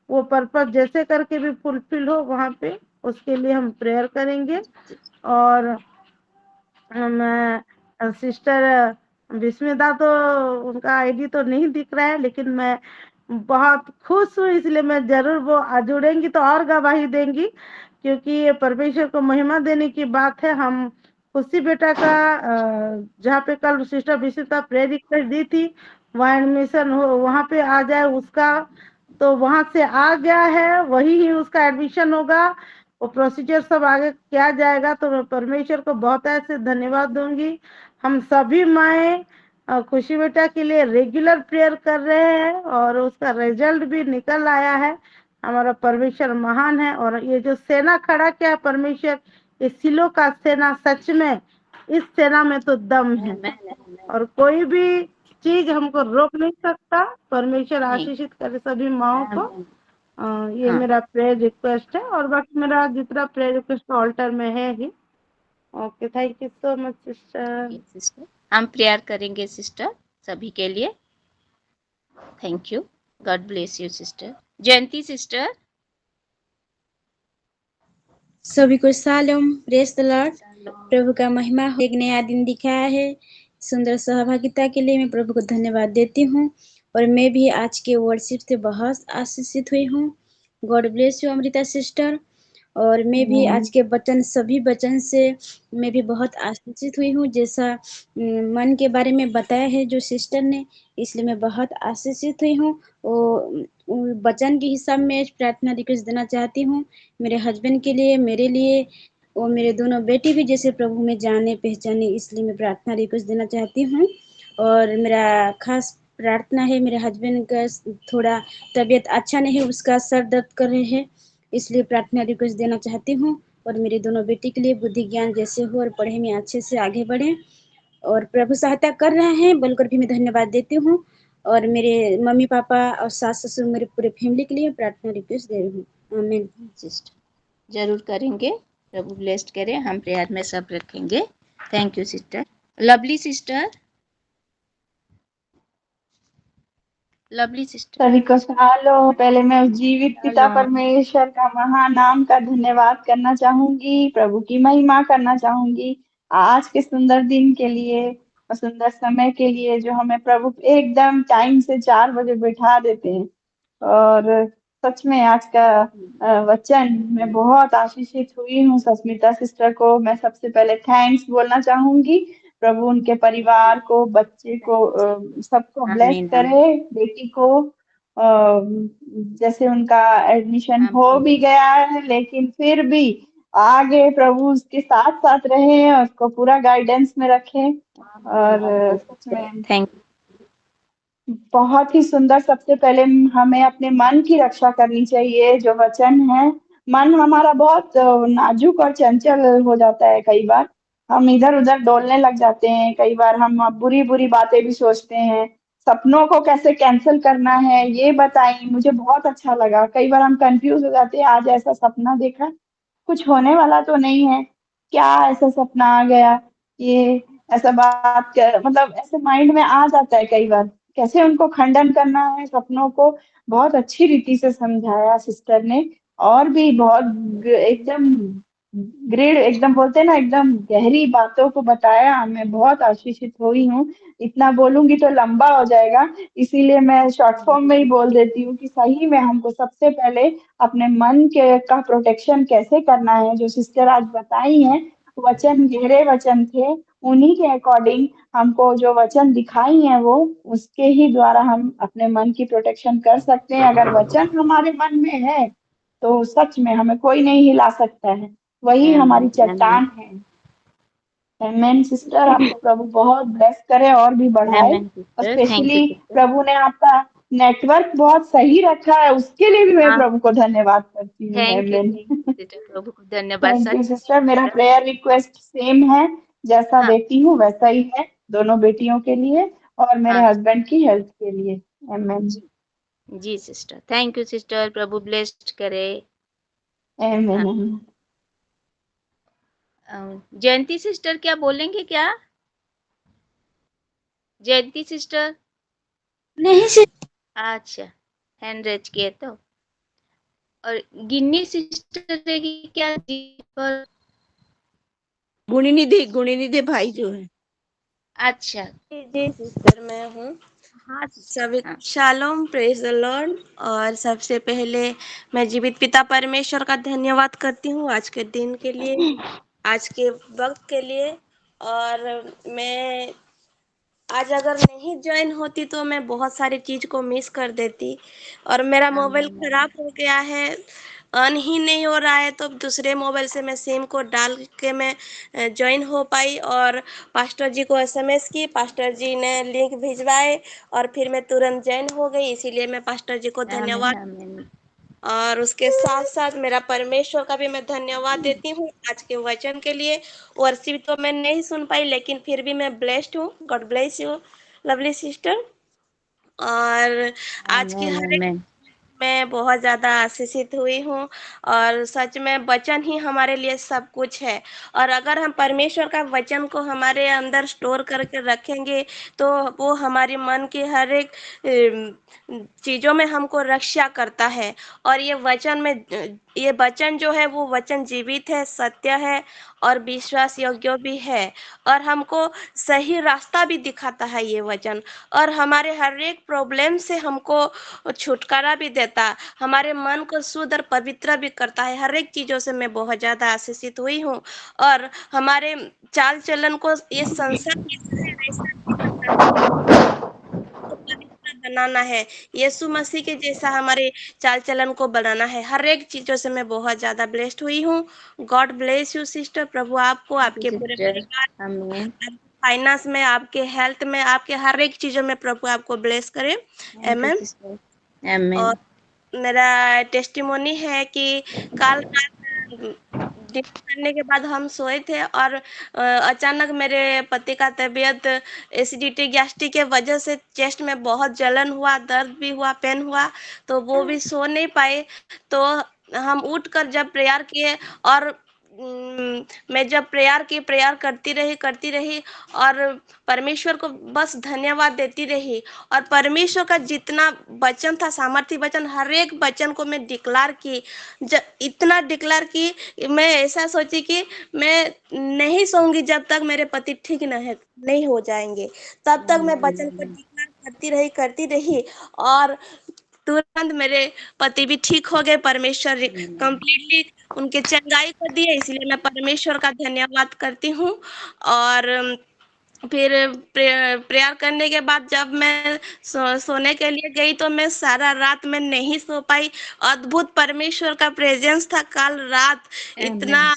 वो पर्पस जैसे करके भी फुलफिल हो वहाँ पे, उसके लिए हम प्रेयर करेंगे। और मैं सिस्टर विस्मिता, तो उनका आईडी तो नहीं दिख रहा है, लेकिन मैं बहुत खुश हूँ, इसलिए मैं जरूर वो जुड़ेंगी तो और गवाही देंगी, क्योंकि ये परमेश्वर को महिमा देने की बात है। हम खुशी बेटा का जहाँ पे कल sister Vismita prayer request the थी, वहाँ एडमिशन हो, वहाँ पे आ जाए उसका, तो वहां से आ गया है, वही ही उसका एडमिशन होगा, वो प्रोसीजर सब आगे किया जाएगा। तो मैं परमेश्वर को बहुत ऐसे धन्यवाद दूंगी। हम सभी माए खुशी बेटा के लिए रेगुलर प्रेयर कर रहे हैं और उसका रिजल्ट भी निकल आया है। हमारा परमेश्वर महान है। और ये जो सेना खड़ा किया है परमेश्वर, ये सिलो का सेना, सच में इस सेना में तो दम है और कोई भी चीज हमको रोक नहीं सकता। परमेश्वर आशीषित करे सभी माओ को। ये हाँ। मेरा प्रेयर रिक्वेस्ट है, और बाकी मेरा जितना प्रेयर रिक्वेस्ट ऑल्टर में है ही। Okay, thank you so much sister. Sister, हम प्रेयर करेंगे सिस्टर सभी के लिए। Thank you, God bless you sister. Jayanti sister. सभी को शालोम, प्रेज द लॉर्ड। प्रभु का महिमा हो, एक नया दिन दिखाया है। सुंदर सहभागिता के लिए मैं प्रभु को धन्यवाद देती हूँ। और मैं भी आज के वर्शिप से बहुत आशीषित हुई हूँ। God bless you Amrita sister. और मैं भी आज के वचन, सभी वचन से मैं भी बहुत आशीषित हुई हूँ, जैसा मन के बारे में बताया है जो सिस्टर ने, इसलिए मैं बहुत आशीषित हुई हूँ। वो वचन के हिसाब में प्रार्थना रिक्वेस्ट देना चाहती हूँ मेरे हस्बैंड के लिए, मेरे लिए, और मेरे दोनों बेटी भी जैसे प्रभु में जाने पहचाने, इसलिए मैं प्रार्थना रिक्वेस्ट देना चाहती हूँ। और मेरा खास प्रार्थना है, मेरे हस्बैंड का थोड़ा तबीयत अच्छा नहीं है, उसका सर दर्द कर रहे हैं, इसलिए प्रार्थना रिक्वेस्ट देना चाहती हूँ। और मेरे दोनों बेटी के लिए बुद्धि ज्ञान जैसे हो और पढ़े में अच्छे से आगे बढ़े, और प्रभु सहायता कर रहे हैं बोलकर भी मैं धन्यवाद देती हूँ। और मेरे मम्मी पापा और सास ससुर, मेरे पूरे फैमिली के लिए प्रार्थना रिक्वेस्ट दे रही हूँ। आमीन। सिस्टर, जरूर करेंगे, प्रभु ब्लेस्ड करे, हम प्रेयर में सब रखेंगे। Thank you sister. Lovely sister. Lovely sister. सभी को हेलो। पहले मैं उस जीवित पिता हेलो। परमेश्वर का महान नाम का धन्यवाद करना चाहूंगी, प्रभु की महिमा करना चाहूंगी आज के सुंदर दिन के लिए और सुंदर समय के लिए, जो हमें प्रभु एकदम टाइम से 4 बजे बैठा देते हैं। और सच में आज का वचन मैं बहुत आशीषित हुई हूँ। सस्मिता सिस्टर को मैं सबसे पहले थैंक्स बोलना चाहूंगी। प्रभु उनके परिवार को, बच्चे को, सबको ब्लेस आमीन करे। बेटी को जैसे उनका एडमिशन हो भी गया है, लेकिन फिर भी आगे प्रभु उसके साथ साथ रहे और उसको पूरा गाइडेंस में रखे। और सच में थैंक बहुत ही सुंदर। सबसे पहले हमें अपने मन की रक्षा करनी चाहिए, जो वचन है। मन हमारा बहुत नाजुक और चंचल हो जाता है। कई बार हम इधर उधर डोलने लग जाते हैं। कई बार हम बुरी बुरी बातें भी सोचते हैं। सपनों को कैसे कैंसिल करना है ये बताइए, मुझे बहुत अच्छा लगा। कई बार हम कंफ्यूज हो जाते हैं, आज ऐसा सपना देखा, कुछ होने वाला तो नहीं है, क्या ऐसा सपना आ गया, ये ऐसा बात कर, मतलब ऐसे माइंड में आ जाता है कई बार। कैसे उनको खंडन करना है सपनों को, बहुत अच्छी रीति से समझाया सिस्टर ने। और भी बहुत एकदम ग्रेड, एकदम बोलते हैं ना, एकदम गहरी बातों को बताया। मैं बहुत आशीषित हुई हूँ। इतना बोलूंगी तो लंबा हो जाएगा, इसीलिए मैं शॉर्ट फॉर्म में ही बोल देती हूँ कि सही में हमको सबसे पहले अपने मन के का प्रोटेक्शन कैसे करना है, जो सिस्टर आज बताई हैं। वचन गहरे वचन थे, उन्हीं के अकॉर्डिंग हमको जो वचन दिखाई है, वो उसके ही द्वारा हम अपने मन की प्रोटेक्शन कर सकते हैं। अगर वचन हमारे मन में है तो सच में हमें कोई नहीं हिला सकता है, वही हमारी चट्टान है। आमेन सिस्टर, आपको प्रभु बहुत ब्लेस करे और भी बढ़ाए। आमीन और sister. Thank you specially sister. प्रभु ने आपका नेटवर्क बहुत सही रखा है, उसके लिए भी मैं हाँ, प्रभु को धन्यवाद करती हूँ। Thank you amen. सिस्टर, प्रभु को धन्यवाद। Thank you such sister. मेरा प्रेयर रिक्वेस्ट सेम है, जैसा हाँ देती हूँ वैसा ही है, दोनों बेटियों के लिए और मेरे हाँ हस्बैंड की हेल्थ के लिए। आमेन। जी। जी सिस्टर, थैंक यू सिस्टर, प्रभु ब्लेस्ड करे। आमेन। जयंती सिस्टर क्या बोलेंगे क्या? जयंती सिस्टर। नहीं से अच्छा, हैंड रेज किए तो और गिन्नी सिस्टर है कि क्या पर? गुणिनिधि भाई जो है। अच्छा, जी सिस्टर मैं हूँ। हाँ सभी हाँ। Shalom, praise the Lord. और सबसे पहले मैं जीवित पिता परमेश्वर का धन्यवाद करती हूँ आज के दिन के लिए, आज के वक्त के लिए। और मैं आज अगर नहीं ज्वाइन होती तो मैं बहुत सारी चीज को मिस कर देती। और मेरा मोबाइल खराब हो गया है, ऑन ही नहीं हो रहा है, तो दूसरे मोबाइल से मैं सिम को डाल के मैं ज्वाइन हो पाई। और पास्टर जी को एसएमएस की, पास्टर जी ने लिंक भिजवाए और फिर मैं तुरंत ज्वाइन हो गई। इसीलिए मैं पास्टर जी को धन्यवाद, आमीन। और उसके साथ साथ मेरा परमेश्वर का भी मैं धन्यवाद देती हूँ आज के वचन के लिए। वर्शिप तो मैं नहीं सुन पाई, लेकिन फिर भी मैं ब्लेस्ड हूँ। God bless you lovely sister. और आज की हर एक आमीन। मैं बहुत ज़्यादा आशीषित हुई हूँ। और सच में वचन ही हमारे लिए सब कुछ है। और अगर हम परमेश्वर का वचन को हमारे अंदर स्टोर करके रखेंगे तो वो हमारी मन की हर एक चीज़ों में हमको रक्षा करता है। और ये वचन जो है वो वचन जीवित है, सत्य है और विश्वास योग्य भी है। और हमको सही रास्ता भी दिखाता है ये वचन। और हमारे हर एक प्रॉब्लम से हमको छुटकारा भी देता, हमारे मन को शुद्ध और पवित्र भी करता है। हर एक चीजों से मैं बहुत ज्यादा आशीषित हुई हूँ। और हमारे चाल चलन को ये संसार कैसा है वैसा नहीं बनना है, को पवित्र बनाना है, यीशु मसीह के जैसा हमारे चाल चलन को बनाना है। हर एक चीजों से मैं बहुत ज्यादा ब्लेस्ड हुई हूँ। God bless you sister. प्रभु आपको, आपके पूरे सिस्टर, परिवार, आमीन। फाइनेंस में, आपके हेल्थ में, आपके हर एक चीजों में प्रभु आपको ब्लेस करे। Thank you amen. सिस्टर, आमीन। और मेरा टेस्टिमोनी है कि कल रात डिनर करने के बाद हम सोए थे और अचानक मेरे पति का तबीयत एसिडिटी गैस्ट्रिक के वजह से चेस्ट में बहुत जलन हुआ, दर्द भी हुआ, पेन हुआ, तो वो भी सो नहीं पाए। तो हम उठकर जब प्रेयर किए और मैं जब प्रेयर करती रही और परमेश्वर को बस धन्यवाद देती रही। और परमेश्वर का जितना वचन था, सामर्थ्य वचन, हर एक वचन को मैं डिक्लार की। इतना डिक्लार की, मैं ऐसा सोची कि मैं नहीं सोऊंगी जब तक मेरे पति ठीक नहीं हो जाएंगे। तब तक मैं वचन को डिक्लार करती रही और तुरंत मेरे पति भी ठीक हो गए। परमेश्वर कंप्लीटली उनके चंगाई कर दिए। इसलिए मैं परमेश्वर का धन्यवाद करती हूँ। और फिर प्रेयर करने के बाद जब मैं सोने के लिए गई तो मैं सारा रात में नहीं सो पाई। अद्भुत परमेश्वर का प्रेजेंस था कल रात। इतना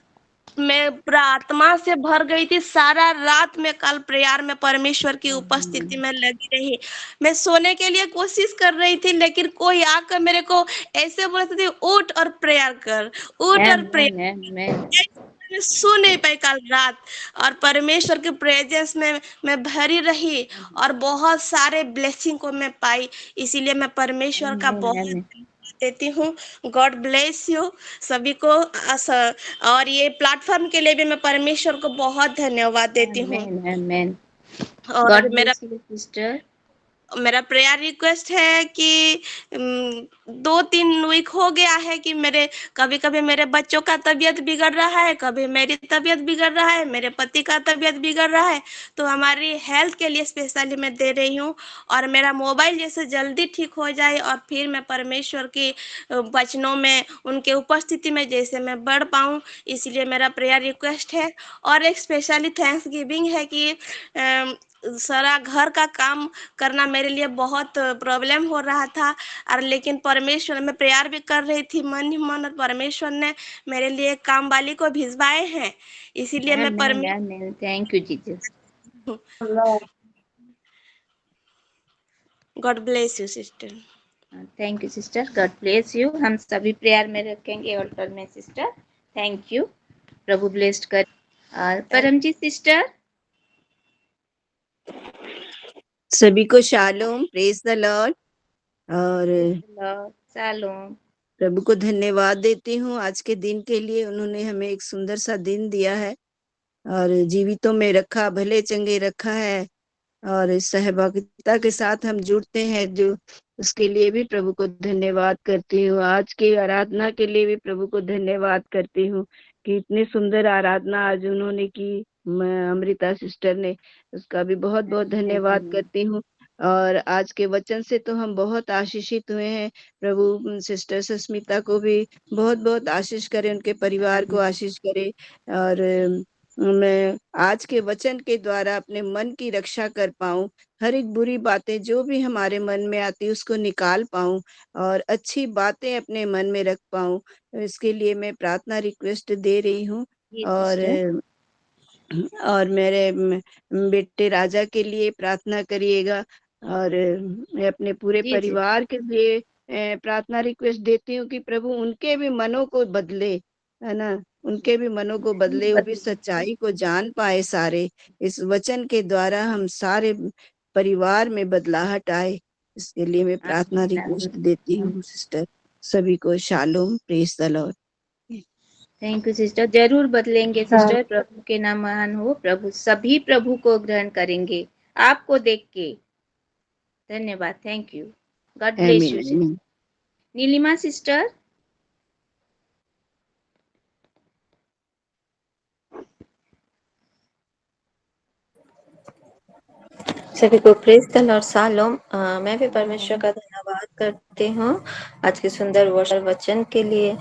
मैं पूरा आत्मा से भर गई थी। सारा रात में कल प्रेयर में परमेश्वर की उपस्थिति में लगी रही। मैं सोने के लिए कोशिश कर रही थी, लेकिन कोई आकर मेरे को ऐसे बोलते थे, उठ और प्रेयर कर, उठ और प्रेयर। आमीन। मैं सो नहीं पाई कल रात। और परमेश्वर के प्रेजेंस में मैं भरी रही और बहुत सारे ब्लेसिंग को मैं पाई। इसीलिए मैं परमेश्वर का बहुत आमीन। धन्यवाद देती हूँ। गॉड ब्लेस यू सभी को। और ये प्लेटफॉर्म के लिए भी मैं परमेश्वर को बहुत धन्यवाद देती हूँ। आमीन। आमीन। और गॉड ब्लेस यू सिस्टर। मेरा प्रेयर रिक्वेस्ट है कि 2-3 वीक हो गया है कि कभी कभी मेरे बच्चों का तबीयत बिगड़ रहा है, कभी मेरी तबीयत बिगड़ रहा है, मेरे पति का तबीयत बिगड़ रहा है। तो हमारी हेल्थ के लिए स्पेशली मैं दे रही हूँ। और मेरा मोबाइल जैसे जल्दी ठीक हो जाए और फिर मैं परमेश्वर की वचनों में, उनके उपस्थिति में जैसे मैं बढ़ पाऊँ, इसलिए मेरा प्रेयर रिक्वेस्ट है। और एक स्पेशली थैंक्स गिविंग है कि सारा घर का काम करना मेरे लिए बहुत प्रॉब्लम हो रहा था। और लेकिन परमेश्वर, मैं प्रेयर भी कर रही थी मन ही मन, और परमेश्वर ने मेरे लिए काम वाली को भिजवाए हैं। इसीलिए मैं आमीन। आमीन। Thank you Jesus. God bless you sister. Thank you sister, God bless you. हम सभी प्रेयर में रखेंगे ऑल्टर में sister. Thank you, Prabhu blessed कर। और परमजीत सिस्टर। सभी को शालोम, प्रेज द लॉर्ड। और शालोम। प्रभु को धन्यवाद देती हूँ आज के दिन के लिए। उन्होंने हमें एक सुंदर सा दिन दिया है और जीवितों में रखा, भले चंगे रखा है। और सहभागिता के साथ हम जुड़ते हैं जो उसके लिए भी प्रभु को धन्यवाद करती हूँ। आज की आराधना के लिए भी प्रभु को धन्यवाद करती हूँ कि इतनी सुंदर आराधना आज उन्होंने की, अमृता सिस्टर ने, उसका भी बहुत बहुत धन्यवाद करती हूँ। और आज के वचन से तो हम बहुत आशीषित हुए हैं। प्रभु सिस्टर सुष्मिता को भी बहुत बहुत आशीष करे, उनके परिवार को आशीष करे। और मैं आज के वचन के द्वारा अपने मन की रक्षा कर पाऊं, हर एक बुरी बातें जो भी हमारे मन में आती उसको निकाल पाऊं और अच्छी बातें अपने मन में रख पाऊं। इसके लिए मैं प्रार्थना रिक्वेस्ट दे रही हूँ। जी और सिस्टर। मेरे बेटे राजा के लिए प्रार्थना करिएगा। और मैं अपने पूरे जी जी। परिवार के लिए प्रार्थना रिक्वेस्ट देती हूँ कि प्रभु उनके भी मनों को बदले, है ना, उनके भी मनों को बदले, वो भी सच्चाई को जान पाए सारे। इस वचन के द्वारा हम सारे परिवार में बदलाहट आए, इसके लिए मैं प्रार्थना रिक्वेस्ट देती हूँ सिस्टर। सभी को shalom, praise the Lord. Thank you sister, जरूर बदलेंगे सिस्टर। प्रभु के नाम महान हो। प्रभु सभी प्रभु को ग्रहण करेंगे आपको देख के। धन्यवाद, थैंक यू, गॉड ब्लेस आमीन यू सिस्टर। आमीन। नीलिमा सिस्टर। सभी को प्रेज द लॉर्ड शालोम। मैं भी परमेश्वर का धन्यवाद करती हूँ आज के सुंदर वचन के लिए।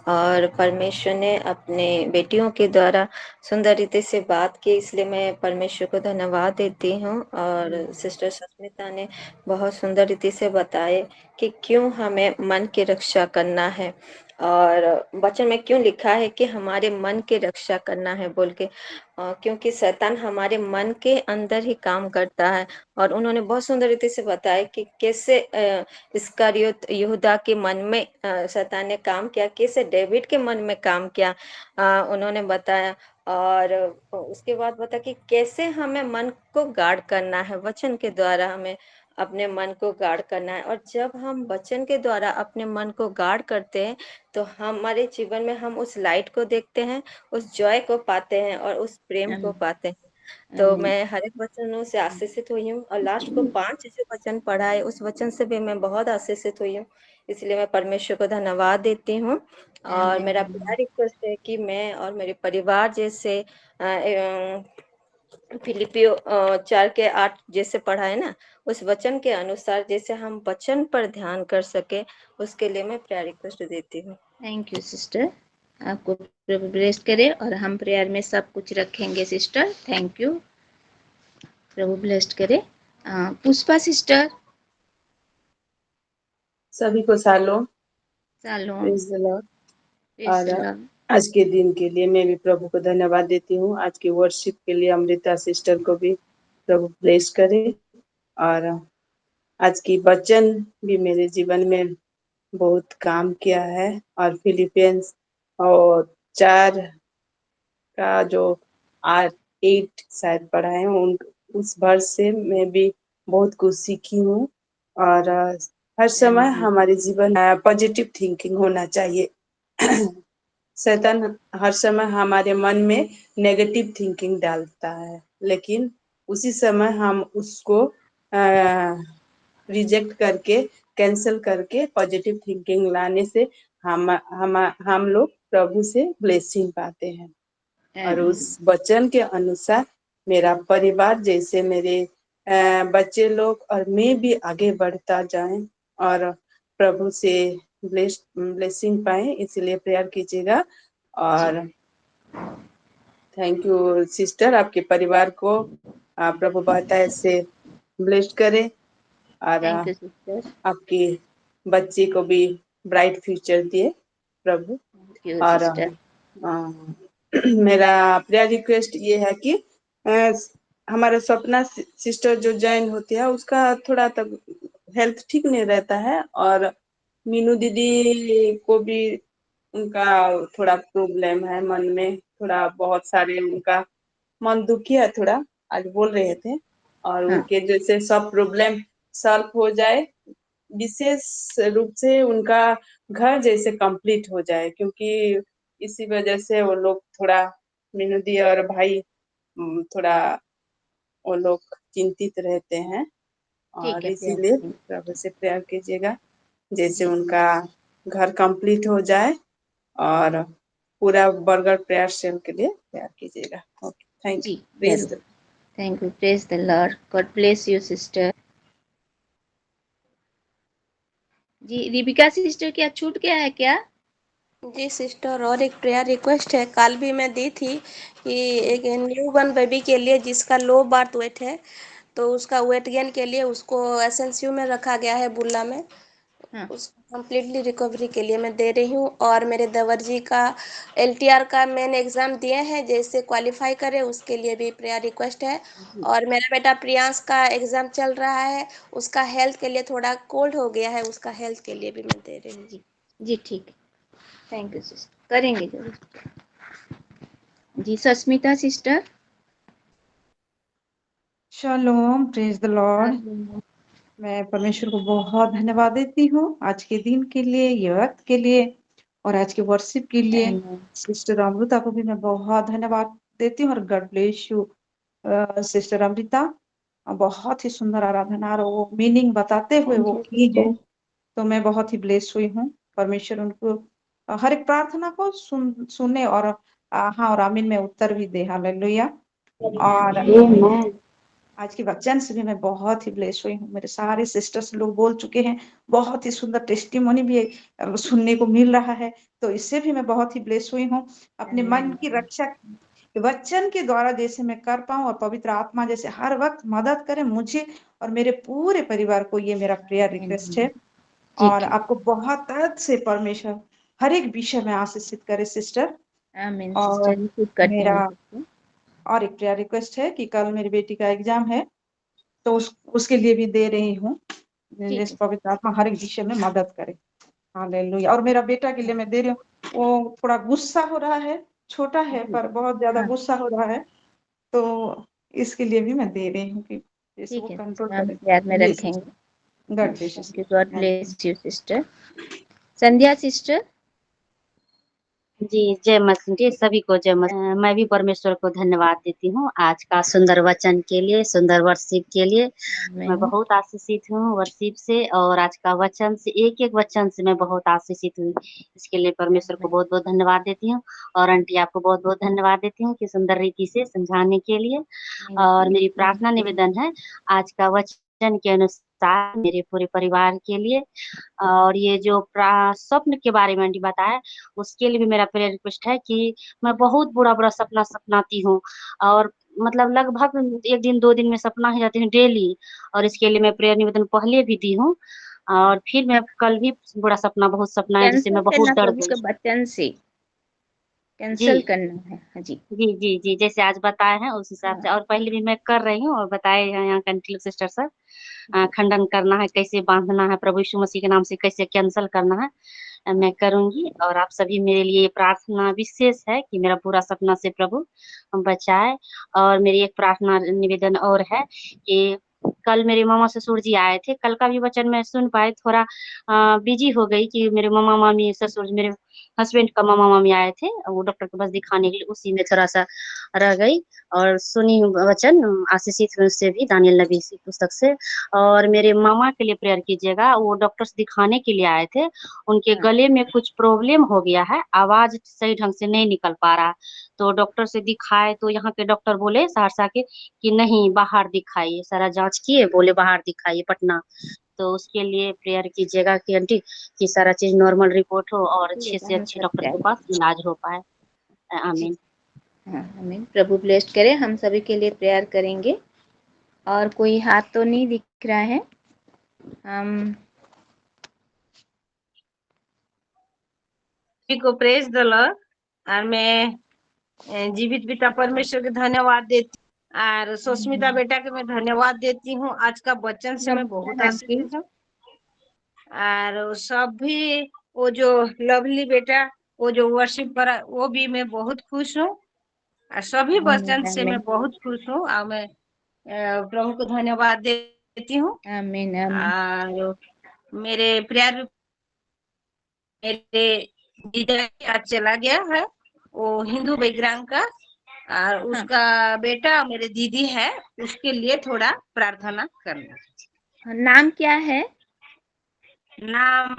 और परमेश्वर ने अपने बेटियों के द्वारा सुंदर रीति से बात की, इसलिए मैं परमेश्वर को धन्यवाद देती हूँ। और सिस्टर सुष्मिता ने बहुत सुंदर रीति से बताए कि क्यों हमें मन की रक्षा करना है, और वचन में क्यों लिखा है कि हमारे मन की रक्षा करना है बोल के। क्योंकि शैतान हमारे मन के अंदर ही काम करता है। और उन्होंने बहुत सुंदर रीति से बताया कि कैसे इस्करियोत यहूदा के मन में शैतान ने काम किया, कैसे डेविड के मन में काम किया, उन्होंने बताया। और उसके बाद बता कि कैसे हमें मन को गार्ड करना है, वचन के द्वारा हमें अपने मन को गार्ड करना है। और जब हम वचन के द्वारा अपने मन को गार्ड करते हैं तो हमारे जीवन में हम उस लाइट को देखते हैं, उस जॉय को पाते हैं और उस प्रेम को पाते हैं। तो मैं हर एक वचनों से आशीषित हुई हूँ, और लास्ट को 5 जो वचन पढ़ा है उस वचन से भी मैं बहुत आशीषित हुई हूँ। इसलिए मैं परमेश्वर को धन्यवाद देती हूँ। और मेरा प्यार रिक्वेस्ट है कि मैं और मेरे परिवार जैसे फिलिपियो 4:8 जैसे पढ़ा है ना, उस वचन के अनुसार जैसे हम वचन पर ध्यान कर सके, उसके लिए मैं प्रेयर रिक्वेस्ट देती हूँ। थैंक यू सिस्टर, आपको प्रभु ब्लेस करे। और हम प्रेयर में सब कुछ रखेंगे sister. Thank you, Prabhu blessed करे। पुष्पा सिस्टर। सभी को shalom, shalom, praise the Lord. Praise the और लॉर्ड। आज के दिन के लिए मैं भी प्रभु को धन्यवाद देती हूँ। आज की वर्शिप के लिए अमृता सिस्टर को भी प्रभु ब्लेस करे। और आज की वचन भी मेरे जीवन में बहुत काम किया है। और फिलिपियंस और 4 का जो 8 शायद पढ़ा है, उस वर्ष से मैं भी बहुत कुछ सीखी हूँ। और हर समय हमारे जीवन पॉजिटिव थिंकिंग होना चाहिए। शैतान हर समय हमारे मन में नेगेटिव थिंकिंग डालता है, लेकिन उसी समय हम उसको रिजेक्ट करके, कैंसिल करके पॉजिटिव थिंकिंग लाने से हम लोग प्रभु से ब्लेसिंग पाते हैं। और उस वचन के अनुसार मेरा परिवार जैसे मेरे बच्चे लोग और मैं भी आगे बढ़ता जाएं और प्रभु से ब्लेसिंग पाए, इसलिए प्रेयर कीजिएगा। और थैंक यू सिस्टर, आपके परिवार को प्रभु बताए से ब्लेस्ड करे। और थैंक यू सिस्टर। आपकी बच्ची को भी ब्राइट फ्यूचर दिए प्रभु। थैंक यू और सिस्टर। मेरा प्रेयर रिक्वेस्ट ये है कि हमारा सपना सिस्टर जो ज्वाइन होती है उसका थोड़ा तक हेल्थ ठीक नहीं रहता है। और मीनू दीदी को भी उनका थोड़ा प्रॉब्लम है मन में, थोड़ा बहुत सारे उनका मन दुखी है थोड़ा, आज बोल रहे थे। और हाँ उनके जैसे सब प्रॉब्लम सॉल्व हो जाए, विशेष रूप से उनका घर जैसे कंप्लीट हो जाए, क्योंकि इसी वजह से वो लोग थोड़ा, मीनू दी और भाई थोड़ा वो लोग चिंतित रहते हैं। ठीक और है, इसीलिए प्रेयर। प्रभु से प्रेयर कीजिएगा जैसे उनका घर कंप्लीट हो जाए, और पूरा बर्गर प्रेयर से उनके लिए प्रेयर कीजिएगा। ओके, थैंक जी, यू, प्लीज। जरूर। Thank you, praise the Lord, God bless you sister. जी, दीपिका सिस्टर, क्या छूट गया है क्या? जी सिस्टर, और एक प्रेयर रिक्वेस्ट है। कल भी मैं दी थी कि एक न्यू बॉर्न बेबी के लिए जिसका लो बर्थ वेट है, तो उसका वेट गेन के लिए उसको एसएनसीयू में रखा गया है, बुल्ला में। हाँ, उसको कम्प्लीटली रिकवरी के लिए मैं दे रही हूँ। और मेरे देवर जी का एलटीआर का मेन एग्जाम दिए हैं, जैसे क्वालिफाई करे उसके लिए भी प्रेयर रिक्वेस्ट है। जी और मेरा बेटा प्रियांश का एग्जाम चल रहा है, उसका हेल्थ के लिए थोड़ा कोल्ड हो गया है, उसका हेल्थ के लिए भी मैं दे रही हूँ। जी जी, ठीक है, थैंक यू सिस्टर, करेंगे जरूर। जी, Sasmita sister. Shalom, praise the Lord. Hello. मैं परमेश्वर को बहुत धन्यवाद देती हूँ आज के दिन के लिए, ये वक्त के लिए, और आज के वर्शिप के लिए। आमीन। सिस्टर अमृता को भी मैं बहुत धन्यवाद देती हूँ, और God bless you sister Amrita. बहुत ही सुंदर आराधना और वो मीनिंग बताते हुए थैंक वो यू की है, सिस्टर। तो मैं बहुत ही ब्लेस हुई हूँ। परमेश्वर उनको हर एक प्रार्थना को सुने, और हाँ और आमीन में उत्तर भी दे। हालेलुया। और आमीन। आज के वचन से भी मैं बहुत ही ब्लेस हुई हूँ। मेरे सारे सिस्टर्स लोग बोल चुके हैं, बहुत ही सुंदर टेस्टिमोनी भी सुनने को मिल रहा है, तो इससे भी मैं बहुत ही ब्लेस हुई हूँ। अपने मन की रक्षा वचन के द्वारा जैसे मैं कर पाऊं, और पवित्र आत्मा जैसे हर वक्त मदद करे मुझे और मेरे पूरे परिवार को, ये मेरा प्रेयर रिक्वेस्ट है। और ठीक है, आपको बहुत तरह से परमेश्वर हर एक विषय में आशीषित करे सिस्टर। आमीन और सिस्टर, रिसीव करती हूँ मेरा सिस्टर। और एक प्रेयर रिक्वेस्ट है कि कल मेरी बेटी का एग्जाम है, तो उसके लिए भी दे रही हूँ, ठीक जैसे है, पवित्र आत्मा हर एक विषय में मदद करे। हालेलुया। और मेरा बेटा के लिए मैं दे रही हूँ, वो थोड़ा गुस्सा हो रहा है, छोटा है जी, पर बहुत ज्यादा हाँ, गुस्सा हो रहा है, तो इसके लिए भी मैं दे रही हूँ कि जैसे वो ठीक है कंट्रोल सिस्टर, हम करे। प्यार में जी रखेंगे। Sister, God bless thank you, God you. Bless you sister. Sandhya sister. जी, जय मसीह जी, सभी को जय मसीह। मैं भी परमेश्वर को धन्यवाद देती हूँ आज का सुंदर वचन के लिए, सुंदर वर्शिप के लिए। मैं आमीन। बहुत आशीषित हूँ वर्शिप से, और आज का वचन से, एक एक वचन से मैं बहुत आशीषित हूँ। इसके लिए परमेश्वर को बहुत बहुत धन्यवाद देती हूँ। और आंटी आपको बहुत बहुत धन्यवाद देती हूँ कि सुंदर रीति से समझाने के लिए। और मेरी प्रार्थना निवेदन है आज का वचन के अनुसार मेरे पूरे परिवार के लिए। और ये जो स्वप्न के बारे में आंटी बताया, उसके लिए भी मेरा प्रेयर रिक्वेस्ट है कि मैं बहुत बुरा सपना सपनाती हूँ, और मतलब लगभग 1 दिन 2 दिन में सपना ही जाती हूँ डेली। और इसके लिए मैं प्रेयर निवेदन पहले भी दी हूँ, और फिर मैं कल भी बुरा सपना बहुत सपना है, जिससे कैंसिल मैं बहुत करना डर प्रभु गई। के वचन से, कैंसिल जी करना है। हाँ जी, जी जी जी, जैसे आज बताए हैं उस हिसाब से, हाँ और पहले भी मैं कर रही हूँ, और बताए हैं यहाँ कंट्री सिस्टर सर जी, खंडन करना है, कैसे बांधना है, प्रभु यीशु मसीह के नाम से कैसे कैंसल करना है, मैं करूंगी। और आप सभी मेरे लिए प्रार्थना विशेष है कि मेरा पूरा सपना से प्रभु बचाए। और मेरी एक प्रार्थना निवेदन और है कि कल मेरे मामा ससुर जी आए थे, कल का भी वचन मैं सुन पाए, थोड़ा बिजी हो गई कि मेरे मामा मामी ससुर, मेरे हस्बैंड का मामा मामी आए थे, वो डॉक्टर के पास दिखाने के लिए, उसी में थोड़ा सा रह गई। और सुनी वचन, आशीषित हुई उससे भी, दानियल नबी की पुस्तक से। और मेरे मामा के लिए प्रेयर कीजिएगा, वो डॉक्टर से दिखाने के लिए आए थे, उनके हाँ, गले में कुछ प्रॉब्लम हो गया है, आवाज सही ढंग से नहीं निकल पा रहा। तो डॉक्टर से दिखाए, तो यहाँ के डॉक्टर बोले सहरसा के कि नहीं, बाहर दिखाइए। सारा जांच किए, बोले बाहर दिखाइए पटना। तो उसके लिए प्रेयर कीजिएगा कि आंटी कि सारा चीज नॉर्मल रिपोर्ट हो, और ठीक अच्छे है, से हम अच्छे सब डॉक्टर प्यार के पास में। इलाज हो पाए। जी, आमीन। हाँ, आमीन। प्रभु ब्लेस्ड करे, हम सभी के लिए प्रेयर करेंगे। और कोई हाथ तो नहीं दिख रहा है। हम को प्रेज द लॉर्ड। और मैं जीवित पिता परमेश्वर के धन्यवाद देती, और सुष्मिता बेटा के मैं धन्यवाद देती हूँ। आज का वचन से मैं बहुत आशीषित हूँ। और वो सब भी, वो जो लवली बेटा, वो जो वर्शिप करा, वो भी मैं बहुत खुश हूँ। और सभी वचन आमीन, से मैं आमीन, बहुत खुश हूँ, और मैं प्रभु को धन्यवाद देती हूँ। आमीन, आमीन। और मेरे प्यार, मेरे जीजा आज चला गया है, वो हिंदू बैकग्राउंड का, और हाँ, उसका बेटा मेरे दीदी है, उसके लिए थोड़ा प्रार्थना करना। नाम क्या है? नाम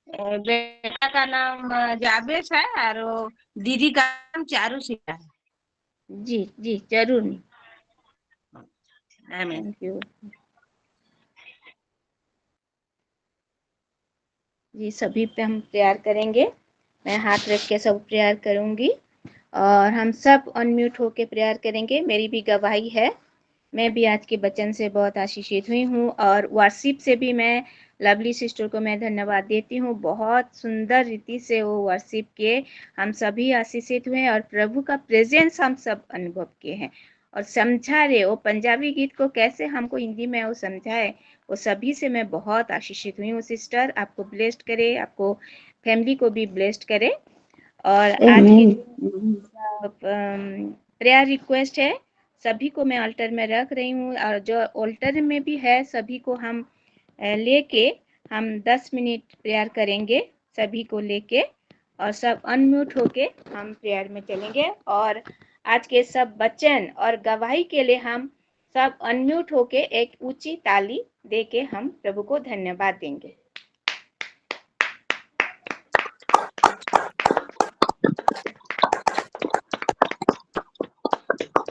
बेटा का नाम जावेश है और दीदी का नाम चारू सीता है। जी जी जरूर। आमीन। Thank you. जी सभी पे हम प्रेयर करेंगे। मैं हाथ रख के सब प्रेयर करूंगी और हम सब अनम्यूट होके प्रेयर करेंगे। मेरी भी गवाही है, मैं भी आज के वचन से बहुत आशीषित हुई हूँ और वर्शिप से भी मैं लवली सिस्टर को मैं धन्यवाद देती हूँ। बहुत सुंदर रीति से वो वर्शिप किए, हम सभी आशीषित हुए और प्रभु का प्रेजेंस हम सब अनुभव किए हैं और समझा रहे। वो पंजाबी गीत को कैसे हमको हिंदी में वो समझाए, वो सभी से मैं बहुत आशीषित हुई हूँ। सिस्टर आपको ब्लेस्ड करे, आपको फैमिली को भी ब्लेस्ड करे। और आज की प्रेयर रिक्वेस्ट है, सभी को मैं अल्टर में रख रही हूँ और जो अल्टर में भी है सभी को हम लेके हम 10 मिनट प्रेयर करेंगे सभी को लेके और सब अनम्यूट होके हम प्रेयर में चलेंगे। और आज के सब वचन और गवाही के लिए हम सब अनम्यूट होके एक ऊंची ताली देके हम प्रभु को धन्यवाद देंगे।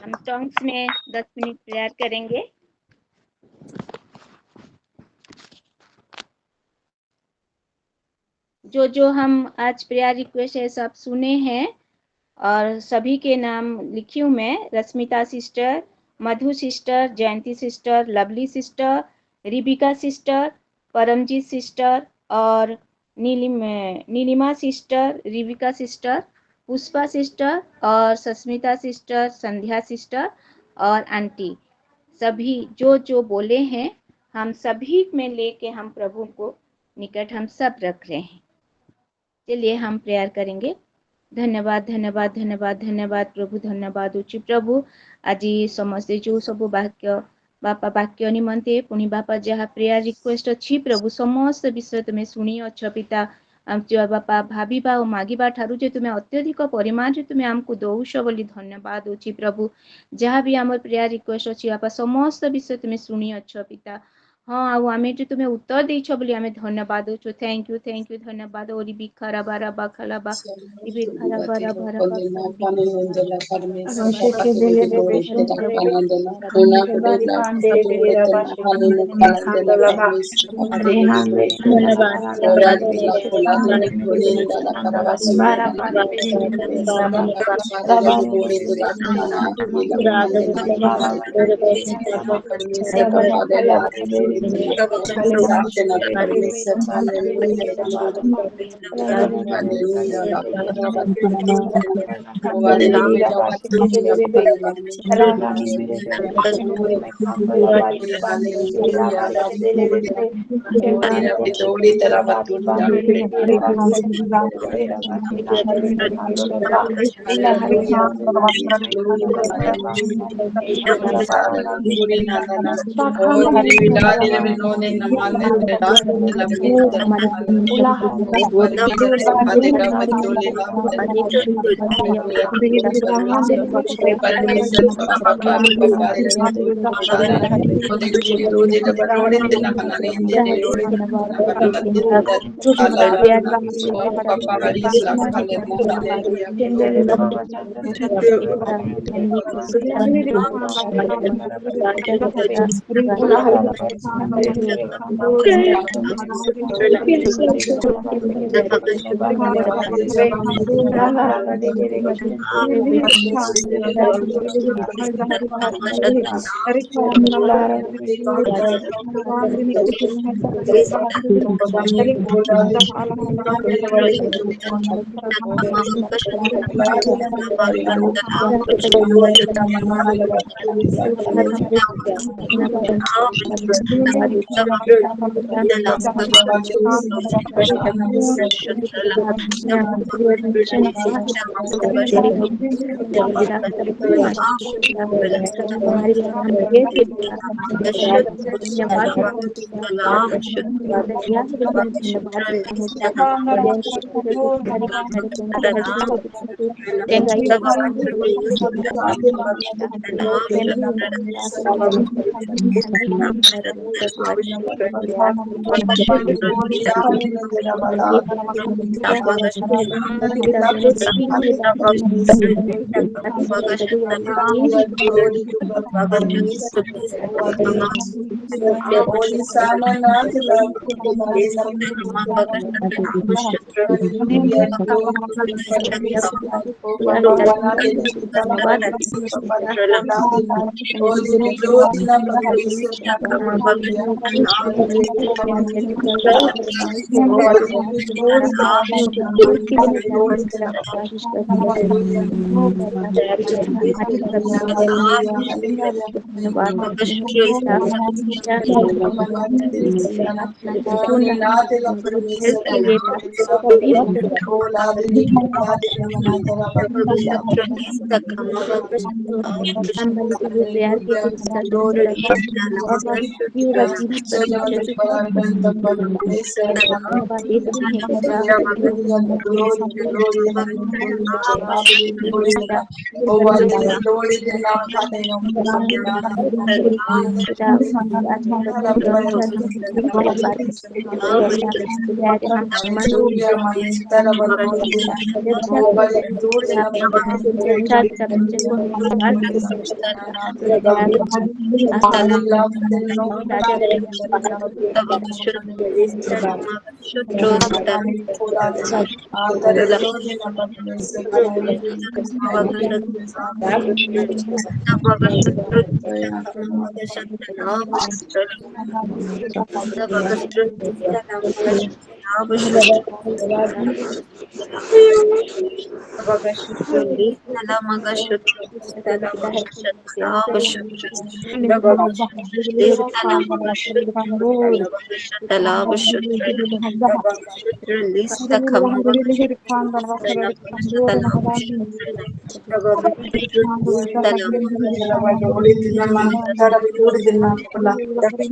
हम टंग्स में 10 मिनट प्रेयर करेंगे। जो हम आज प्रेयर रिक्वेस्ट है सब सुने हैं और सभी के नाम लिखी हूँ मैं। Rashmita sister, Madhu sister, Jayanti sister, Lovely sister, Rebecca sister, Paramjit sister और Neelima sister, Rebecca sister, Pushpa sister और सस्मिता सिस्टर, संध्या सिस्टर और आंटी, सभी जो बोले हैं हम सभी में लेके हम प्रभु को निकट हम सब रख रहे हैं। चलिए हम प्रेयर करेंगे। धन्यवाद धन्यवाद धन्यवाद धन्यवाद प्रभु, धन्यवाद उची प्रभु। आज समस्ते जो सब वाक्य बापा वाक्य निमंते पुणी बापा जहाँ प्रेयर रिक्वेस्ट अच्छी प्रभु समस्त विषय तुम्हें शुणी अच्छ पिता बापा भाविबा और मागिबा ठारू जे तुम्हें अत्यधिक परिमाण जे तुम्हें आमको दौश बोली धन्यवाद अच्छी प्रभु। जहाँ भी आम प्रेयर रिक्वेस्ट अच्छी बापा समस्त विषय तुम्हें शुणी अच्छ पिता। हाँ आउ आम जो तुम्हें उत्तर देछ बोली आम धन्यवाद दौचु। थैंक यू धन्यवाद। और भी खरा बारा बा खला बा इबे खरा बारा बारा बा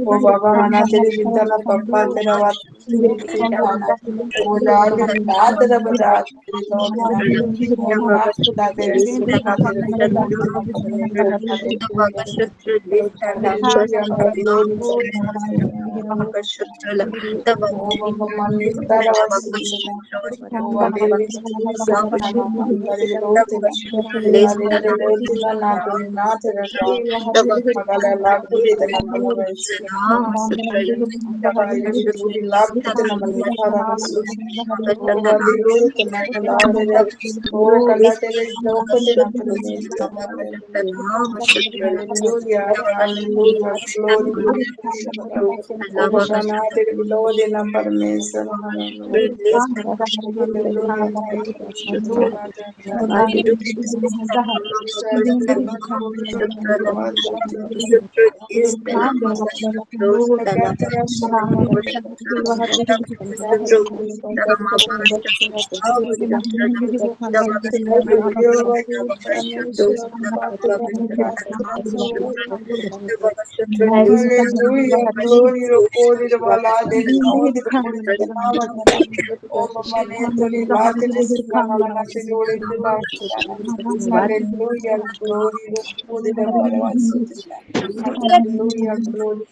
ओ बाबा मना तेरे बिंदा ना पप्पा तेरा बात ओ रात रात रब रात तेरी लौट ना ओ रात खुदा तेरे खुदा तेरे Hallelujah, my glory to O Baba Mani Tara Vasudana, O Badevi Satana, Hare Rotina, Hare Rotina, Natuni Nataraga, Magala Lakudita Namanavas, Luri Lakudita Namanatara Vasu, O Vadiru Kanakala, O Kalatele Lokatina Pradesha, Hallelujah, hallelujah, glory, glory, O Baba Nadir below the number Mesa, hallelujah, thank you, Hallelujah, glory, glory, the Vala, the Lord, the Lord, the Lord, O Mama, Anthony, Latin, Mama, the Lord, the Lord, hallelujah, glory, glory, the Paravasutana, hallelujah, glory,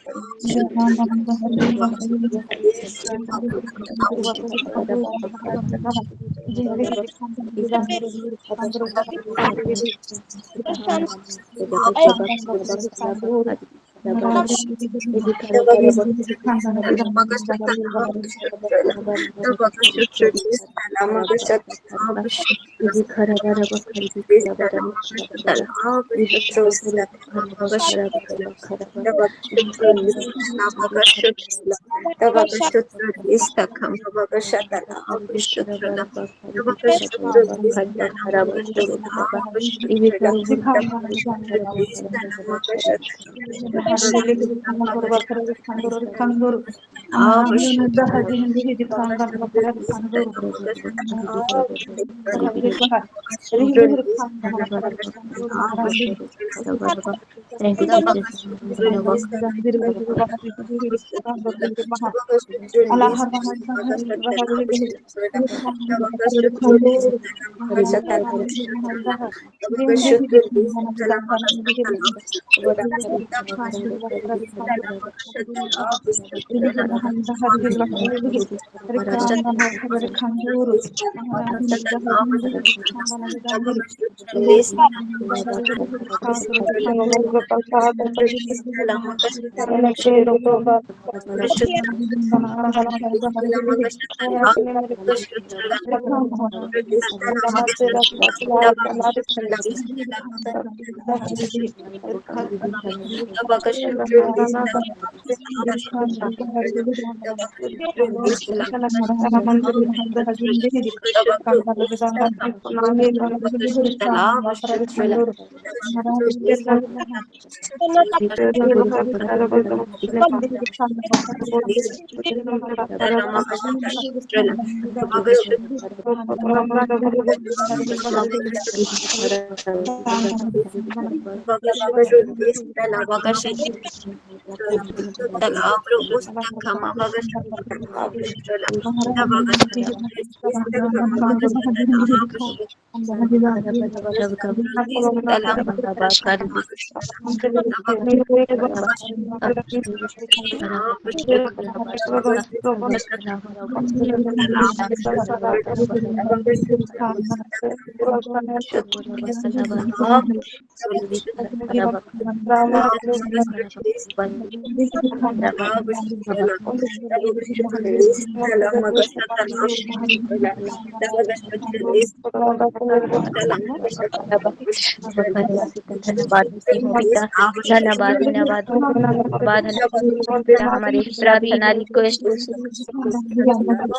हमारी प्रार्थना request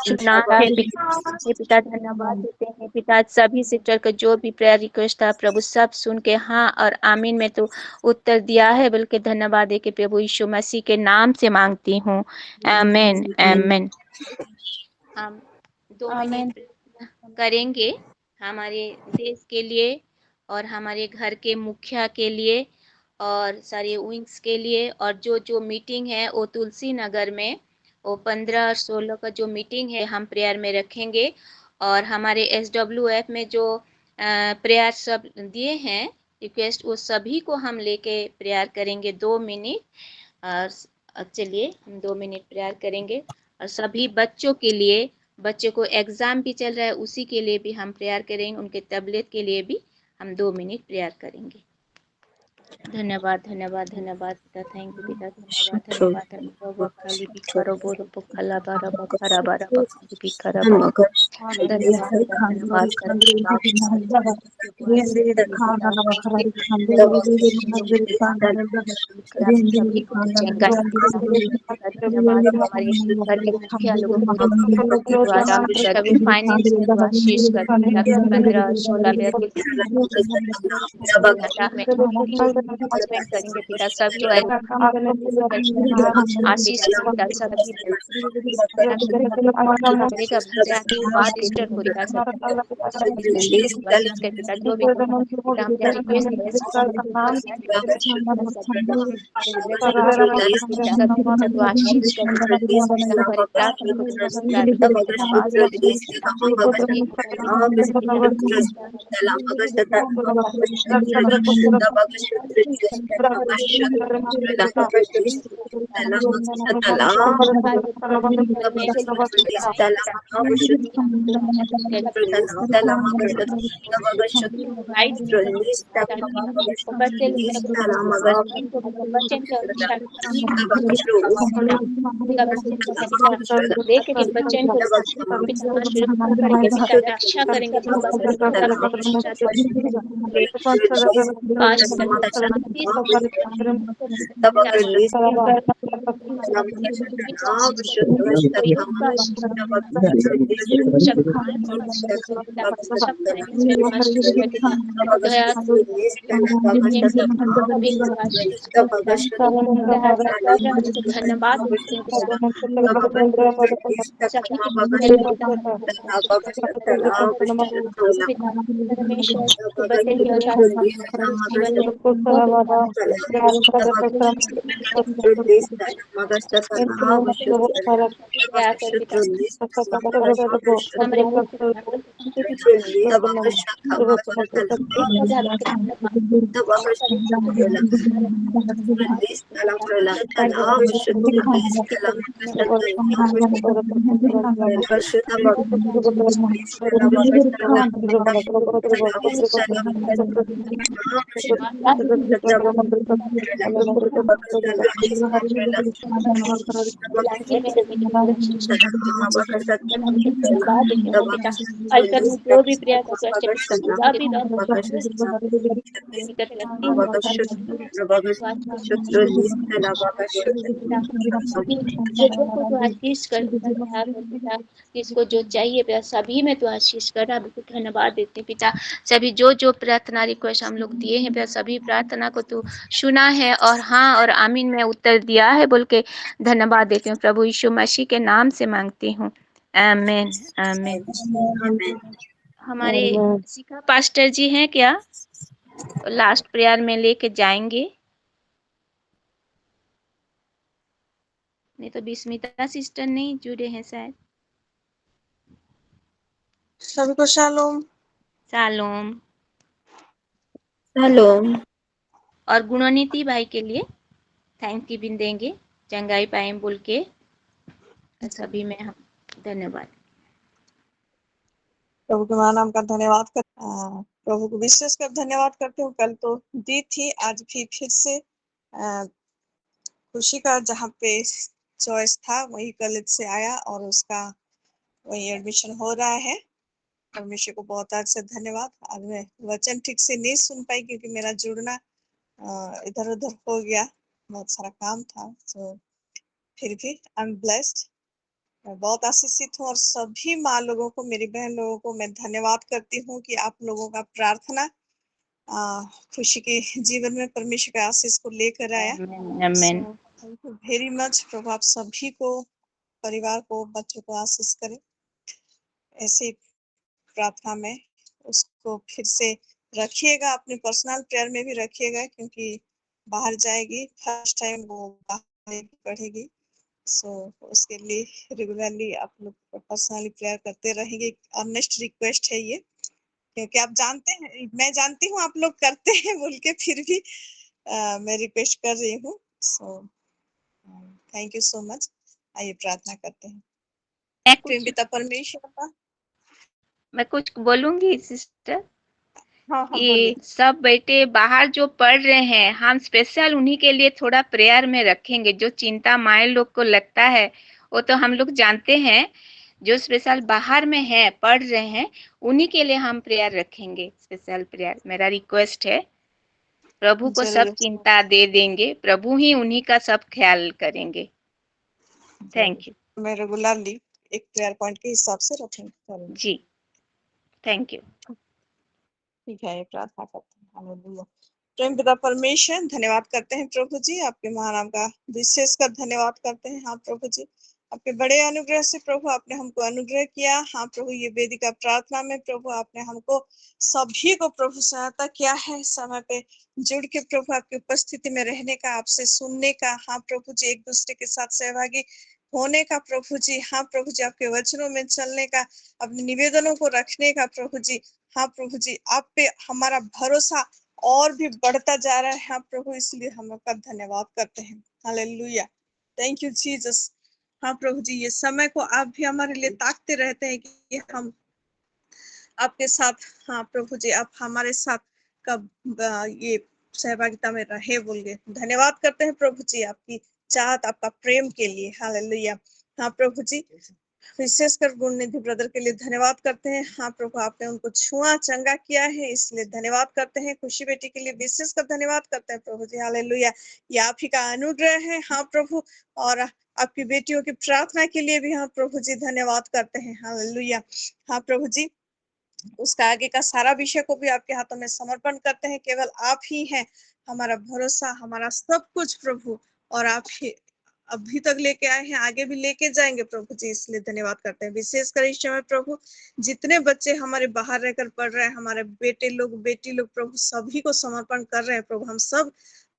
सुना है पिता, धन्यवाद देते हैं पिता। सभी सिस्टर का जो भी प्रेयर रिक्वेस्ट था प्रभु सब सुन के हाँ और आमीन में तो उत्तर दिया है, बल्कि धन्यवाद दे के प्रभु यीशु मसीह के नाम से मांगती हूँ, आमीन आमीन। हम 2 मिनट करेंगे हमारे देश के लिए और हमारे घर के मुखिया के लिए और सारे विंग्स के लिए, और जो मीटिंग है वो तुलसी नगर में वो 15 और 16 का जो मीटिंग है हम प्रेयर में रखेंगे। और हमारे SWF में जो प्रेयर सब दिए हैं रिक्वेस्ट वो सभी को हम लेके प्रेयर करेंगे 2 मिनट। और चलिए हम 2 मिनट प्रेयर करेंगे। और सभी बच्चों के लिए, बच्चों को एग्ज़ाम भी चल रहा है उसी के लिए भी हम प्रेयर करेंगे, उनके तबीयत के लिए भी हम 2 मिनट प्रेयर करेंगे। धन्यवाद धन्यवाद धन्यवाद पिता, थैंक यू पिता, धन्यवाद धन्यवाद धन्यवाद। खाली भी करो बोलो पखला बारा बखरा बारा बखरी भी करा धन्यवाद धन्यवाद सभी को धन्यवाद। हमारे घर के मुखिया लोगों को द्वारा सभी फाइनेंस में आशीष करते 15 और 16 में करेंगे पिता। सब जो आशीष पिता सभी बाद ईस्टर को पिता जो भी आशीष रक्षा करेंगे तब अगर लिस्ट धन्यवाद जो भी प्रयास आशीष कर किसको जो चाहिए पिता सभी में तो आशीष कर धन्यवाद देते पिता। सभी जो प्रार्थना रिक्वेस्ट हम लोग दिए हैं पिता सभी प्रार्थना को तू सुना है और हाँ और आमीन में उत्तर दिया है बोल के धन्यवाद देती हूँ। प्रभु यीशु मसीह के नाम से मांगती हूँ, आमीन आमीन। हमारे शिखा पास्टर जी हैं क्या, लास्ट प्रेयर में लेके जाएंगे? नहीं तो बिस्मिता सिस्टर नहीं जुड़े हैं शायद। सभी को शालोम। शालोम। शालोम। और गुणनीति भाई के लिए थैंक गिविंग देंगे, चंगाई पाए बोल के सभी में हम धन्यवाद। प्रभु के महानाम का धन्यवाद कर प्रभु को विशेष कर धन्यवाद करते हूँ। कल तो दी थी, आज भी फिर से खुशी का जहाँ पे चॉइस था वही कॉलेज से आया और उसका वही एडमिशन हो रहा है। परमेश्वर को बहुत से धन्यवाद। आज मैं वचन ठीक से नहीं सुन पाई क्योंकि मेरा जुड़ना इधर उधर हो गया, बहुत सारा काम था। तो फिर भी आई एम ब्लेस्ड, मैं बहुत आशीषित हूँ। और सभी माँ लोगों को, मेरी बहन लोगों को मैं धन्यवाद करती हूँ कि आप लोगों का प्रार्थना खुशी के जीवन में परमेश्वर के आशीष को लेकर आया। आमीन। Thank you very much. प्रभु आप सभी को, परिवार को, बच्चों को आशीष करे। ऐसे प्रार्थना में उसको फिर से रखिएगा, अपने पर्सनल प्रेयर में भी रखिएगा क्योंकि बाहर जाएगी, फर्स्ट टाइम वो बाहर पढ़ेगी। उसके लिए रेगुलरली आप लोग पर्सनली प्रेयर करते रहेंगे। ऑनेस्ट रिक्वेस्ट है ये, क्योंकि आप जानते हैं, मैं जानती हूँ आप लोग करते हैं बोल के, फिर भी मैं रिक्वेस्ट कर रही हूँ। Thank you so much. आइए प्रार्थना करते हैं। प्रेम पिता परमेश्वर का, मैं कुछ बोलूंगी सिस्टर। हाँ, ये सब बेटे बाहर जो पढ़ रहे हैं, हम स्पेशल उन्हीं के लिए थोड़ा प्रेयर में रखेंगे। जो चिंता माए लोग को लगता है वो तो हम लोग जानते हैं, जो स्पेशल बाहर में है पढ़ रहे हैं उन्हीं के लिए हम प्रेयर रखेंगे, स्पेशल प्रेयर। मेरा रिक्वेस्ट है, प्रभु को सब चिंता दे देंगे, प्रभु ही उन्हीं का सब ख्याल करेंगे। Thank you. मैं रेगुलरली एक प्रेयर पॉइंट के हिसाब से रखेंगे जी। Thank you. ठीक है, प्रार्थना करते हैं। हालेलुया। प्रेम पिता परमेश्वर, धन्यवाद करते हैं प्रभु जी, आपके महानाम का विशेष कर धन्यवाद करते हैं। हाँ प्रभु जी, आपके बड़े अनुग्रह से प्रभु आपने हमको अनुग्रह किया। हाँ प्रभु, ये वेदिका प्रार्थना में प्रभु आपने हमको सभी को प्रभु सहायता किया है, समय पे जुड़ के प्रभु आपकी उपस्थिति में रहने का, आपसे सुनने का। हाँ प्रभु जी, एक दूसरे के साथ सहभागी होने का प्रभु जी। हाँ प्रभु जी, आपके वचनों में चलने का, अपने निवेदनों को रखने का प्रभु जी। हाँ प्रभु जी, आप पे हमारा भरोसा और भी बढ़ता जा रहा है। हाँ प्रभु, इसलिए हम आपका धन्यवाद करते हैं। Hallelujah, thank you Jesus. हाँ प्रभु जी, ये समय को आप भी हमारे लिए ताकते रहते हैं कि हम आपके साथ, हाँ प्रभु जी, आप हमारे साथ कब ये सहभागिता में रहे बोल के धन्यवाद करते हैं प्रभु जी, आपकी चाहत, आपका प्रेम के लिए। हालेलुया। हाँ प्रभु जी, विशेषकर गुणनिधि ब्रदर के लिए धन्यवाद करते हैं। हाँ प्रभु, आपने उनको छुआ चंगा किया है, इसलिए धन्यवाद करते हैं। खुशी बेटी के लिए विशेषकर धन्यवाद करते हैं प्रभु जी। हालेलुया, ये आप ही का अनुग्रह है। हाँ प्रभु, और आपकी बेटियों की प्रार्थना के लिए भी हाँ प्रभु जी धन्यवाद करते हैं। हालेलुया। हाँ प्रभु जी, उसका आगे का सारा विषय को भी आपके हाथों में समर्पण करते हैं। केवल आप ही हैं हमारा भरोसा, हमारा सब कुछ प्रभु, और आप ही अभी तक लेके आए हैं, आगे भी लेके जाएंगे प्रभु जी, इसलिए धन्यवाद करते हैं। विशेषकर इस समय प्रभु, जितने बच्चे हमारे बाहर रहकर पढ़ रहे हैं, हमारे बेटे लोग बेटी लोग प्रभु, सभी को समर्पण कर रहे हैं प्रभु। हम सब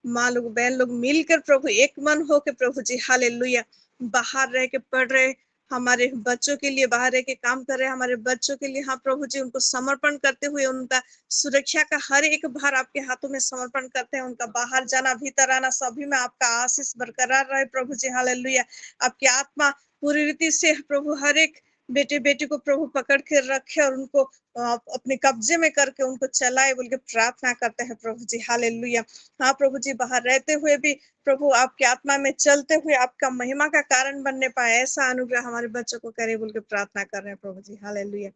माँ लोग बहन लोग मिलकर प्रभु एक मन हो के प्रभु जी हालेलुया बाहर रह के पढ़ रहे हमारे बच्चों के लिए, बाहर रह के काम कर रहे हैं हमारे बच्चों के लिए, हाँ प्रभु जी उनको समर्पण करते हुए उनका सुरक्षा का हर एक भार आपके हाथों में समर्पण करते हैं। उनका बाहर जाना भीतर आना सभी में आपका आशीष बरकरार रहे प्रभु जी हालेलुया। आपकी आत्मा पूरी रीति से प्रभु हर एक बेटे बेटी को प्रभु पकड़ के रखे और उनको अपने कब्जे में करके उनको चलाए बोल के प्रार्थना करते हैं प्रभु जी हालेलुया। हाँ प्रभु जी, बाहर रहते हुए भी प्रभु आपकी आत्मा में चलते हुए आपका महिमा का कारण बनने पाए, ऐसा अनुग्रह हमारे बच्चों को करे बोल के प्रार्थना कर रहे हैं प्रभु जी हालेलुया।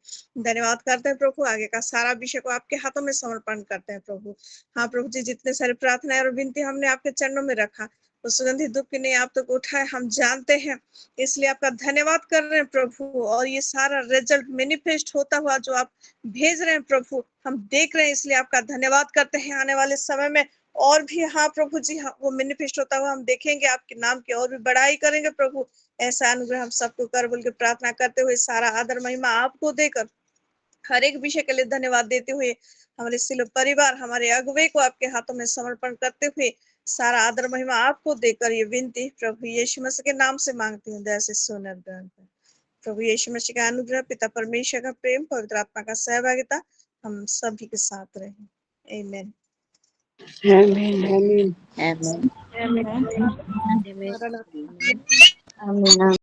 धन्यवाद करते हैं प्रभु, आगे का सारा विषय को आपके हाथों में समर्पण करते हैं प्रभु। हाँ प्रभु जी, जितने सारे प्रार्थनाएं और विनती हमने आपके चरणों में रखा, वो सुगंधित धूप की नहीं आप तक उठाए, हम जानते हैं, इसलिए आपका धन्यवाद कर रहे हैं प्रभु। और ये सारा रिजल्ट मैनिफेस्ट होता हुआ जो आप भेज रहे हैं प्रभु, हम देख रहे हैं, इसलिए आपका धन्यवाद करते हैं। आने वाले समय में और भी हाँ प्रभु जी, हाँ, वो मैनिफेस्ट होता हुआ हम देखेंगे, आपके नाम की और भी बड़ाई करेंगे प्रभु। ऐसा अनुग्रह हम सबको कर बोल के प्रार्थना करते हुए, सारा आदर महिमा आपको देकर हर एक विषय के लिए धन्यवाद देते हुए, हमारे सिलो परिवार, हमारे अगुवे को आपके हाथों में समर्पण करते हुए, सारा आदर महिमा आपको देकर ये विनती प्रभु यीशु मसीह के नाम से मांगती हूँ, दया से सुनर ग्रहण कर। प्रभु यीशु मसीह का अनुग्रह, पिता परमेश्वर का प्रेम, पवित्र आत्मा का सहभागिता हम सभी के साथ रहे। आमीन। आमीन। आमीन। आमीन। Amen. आमीन।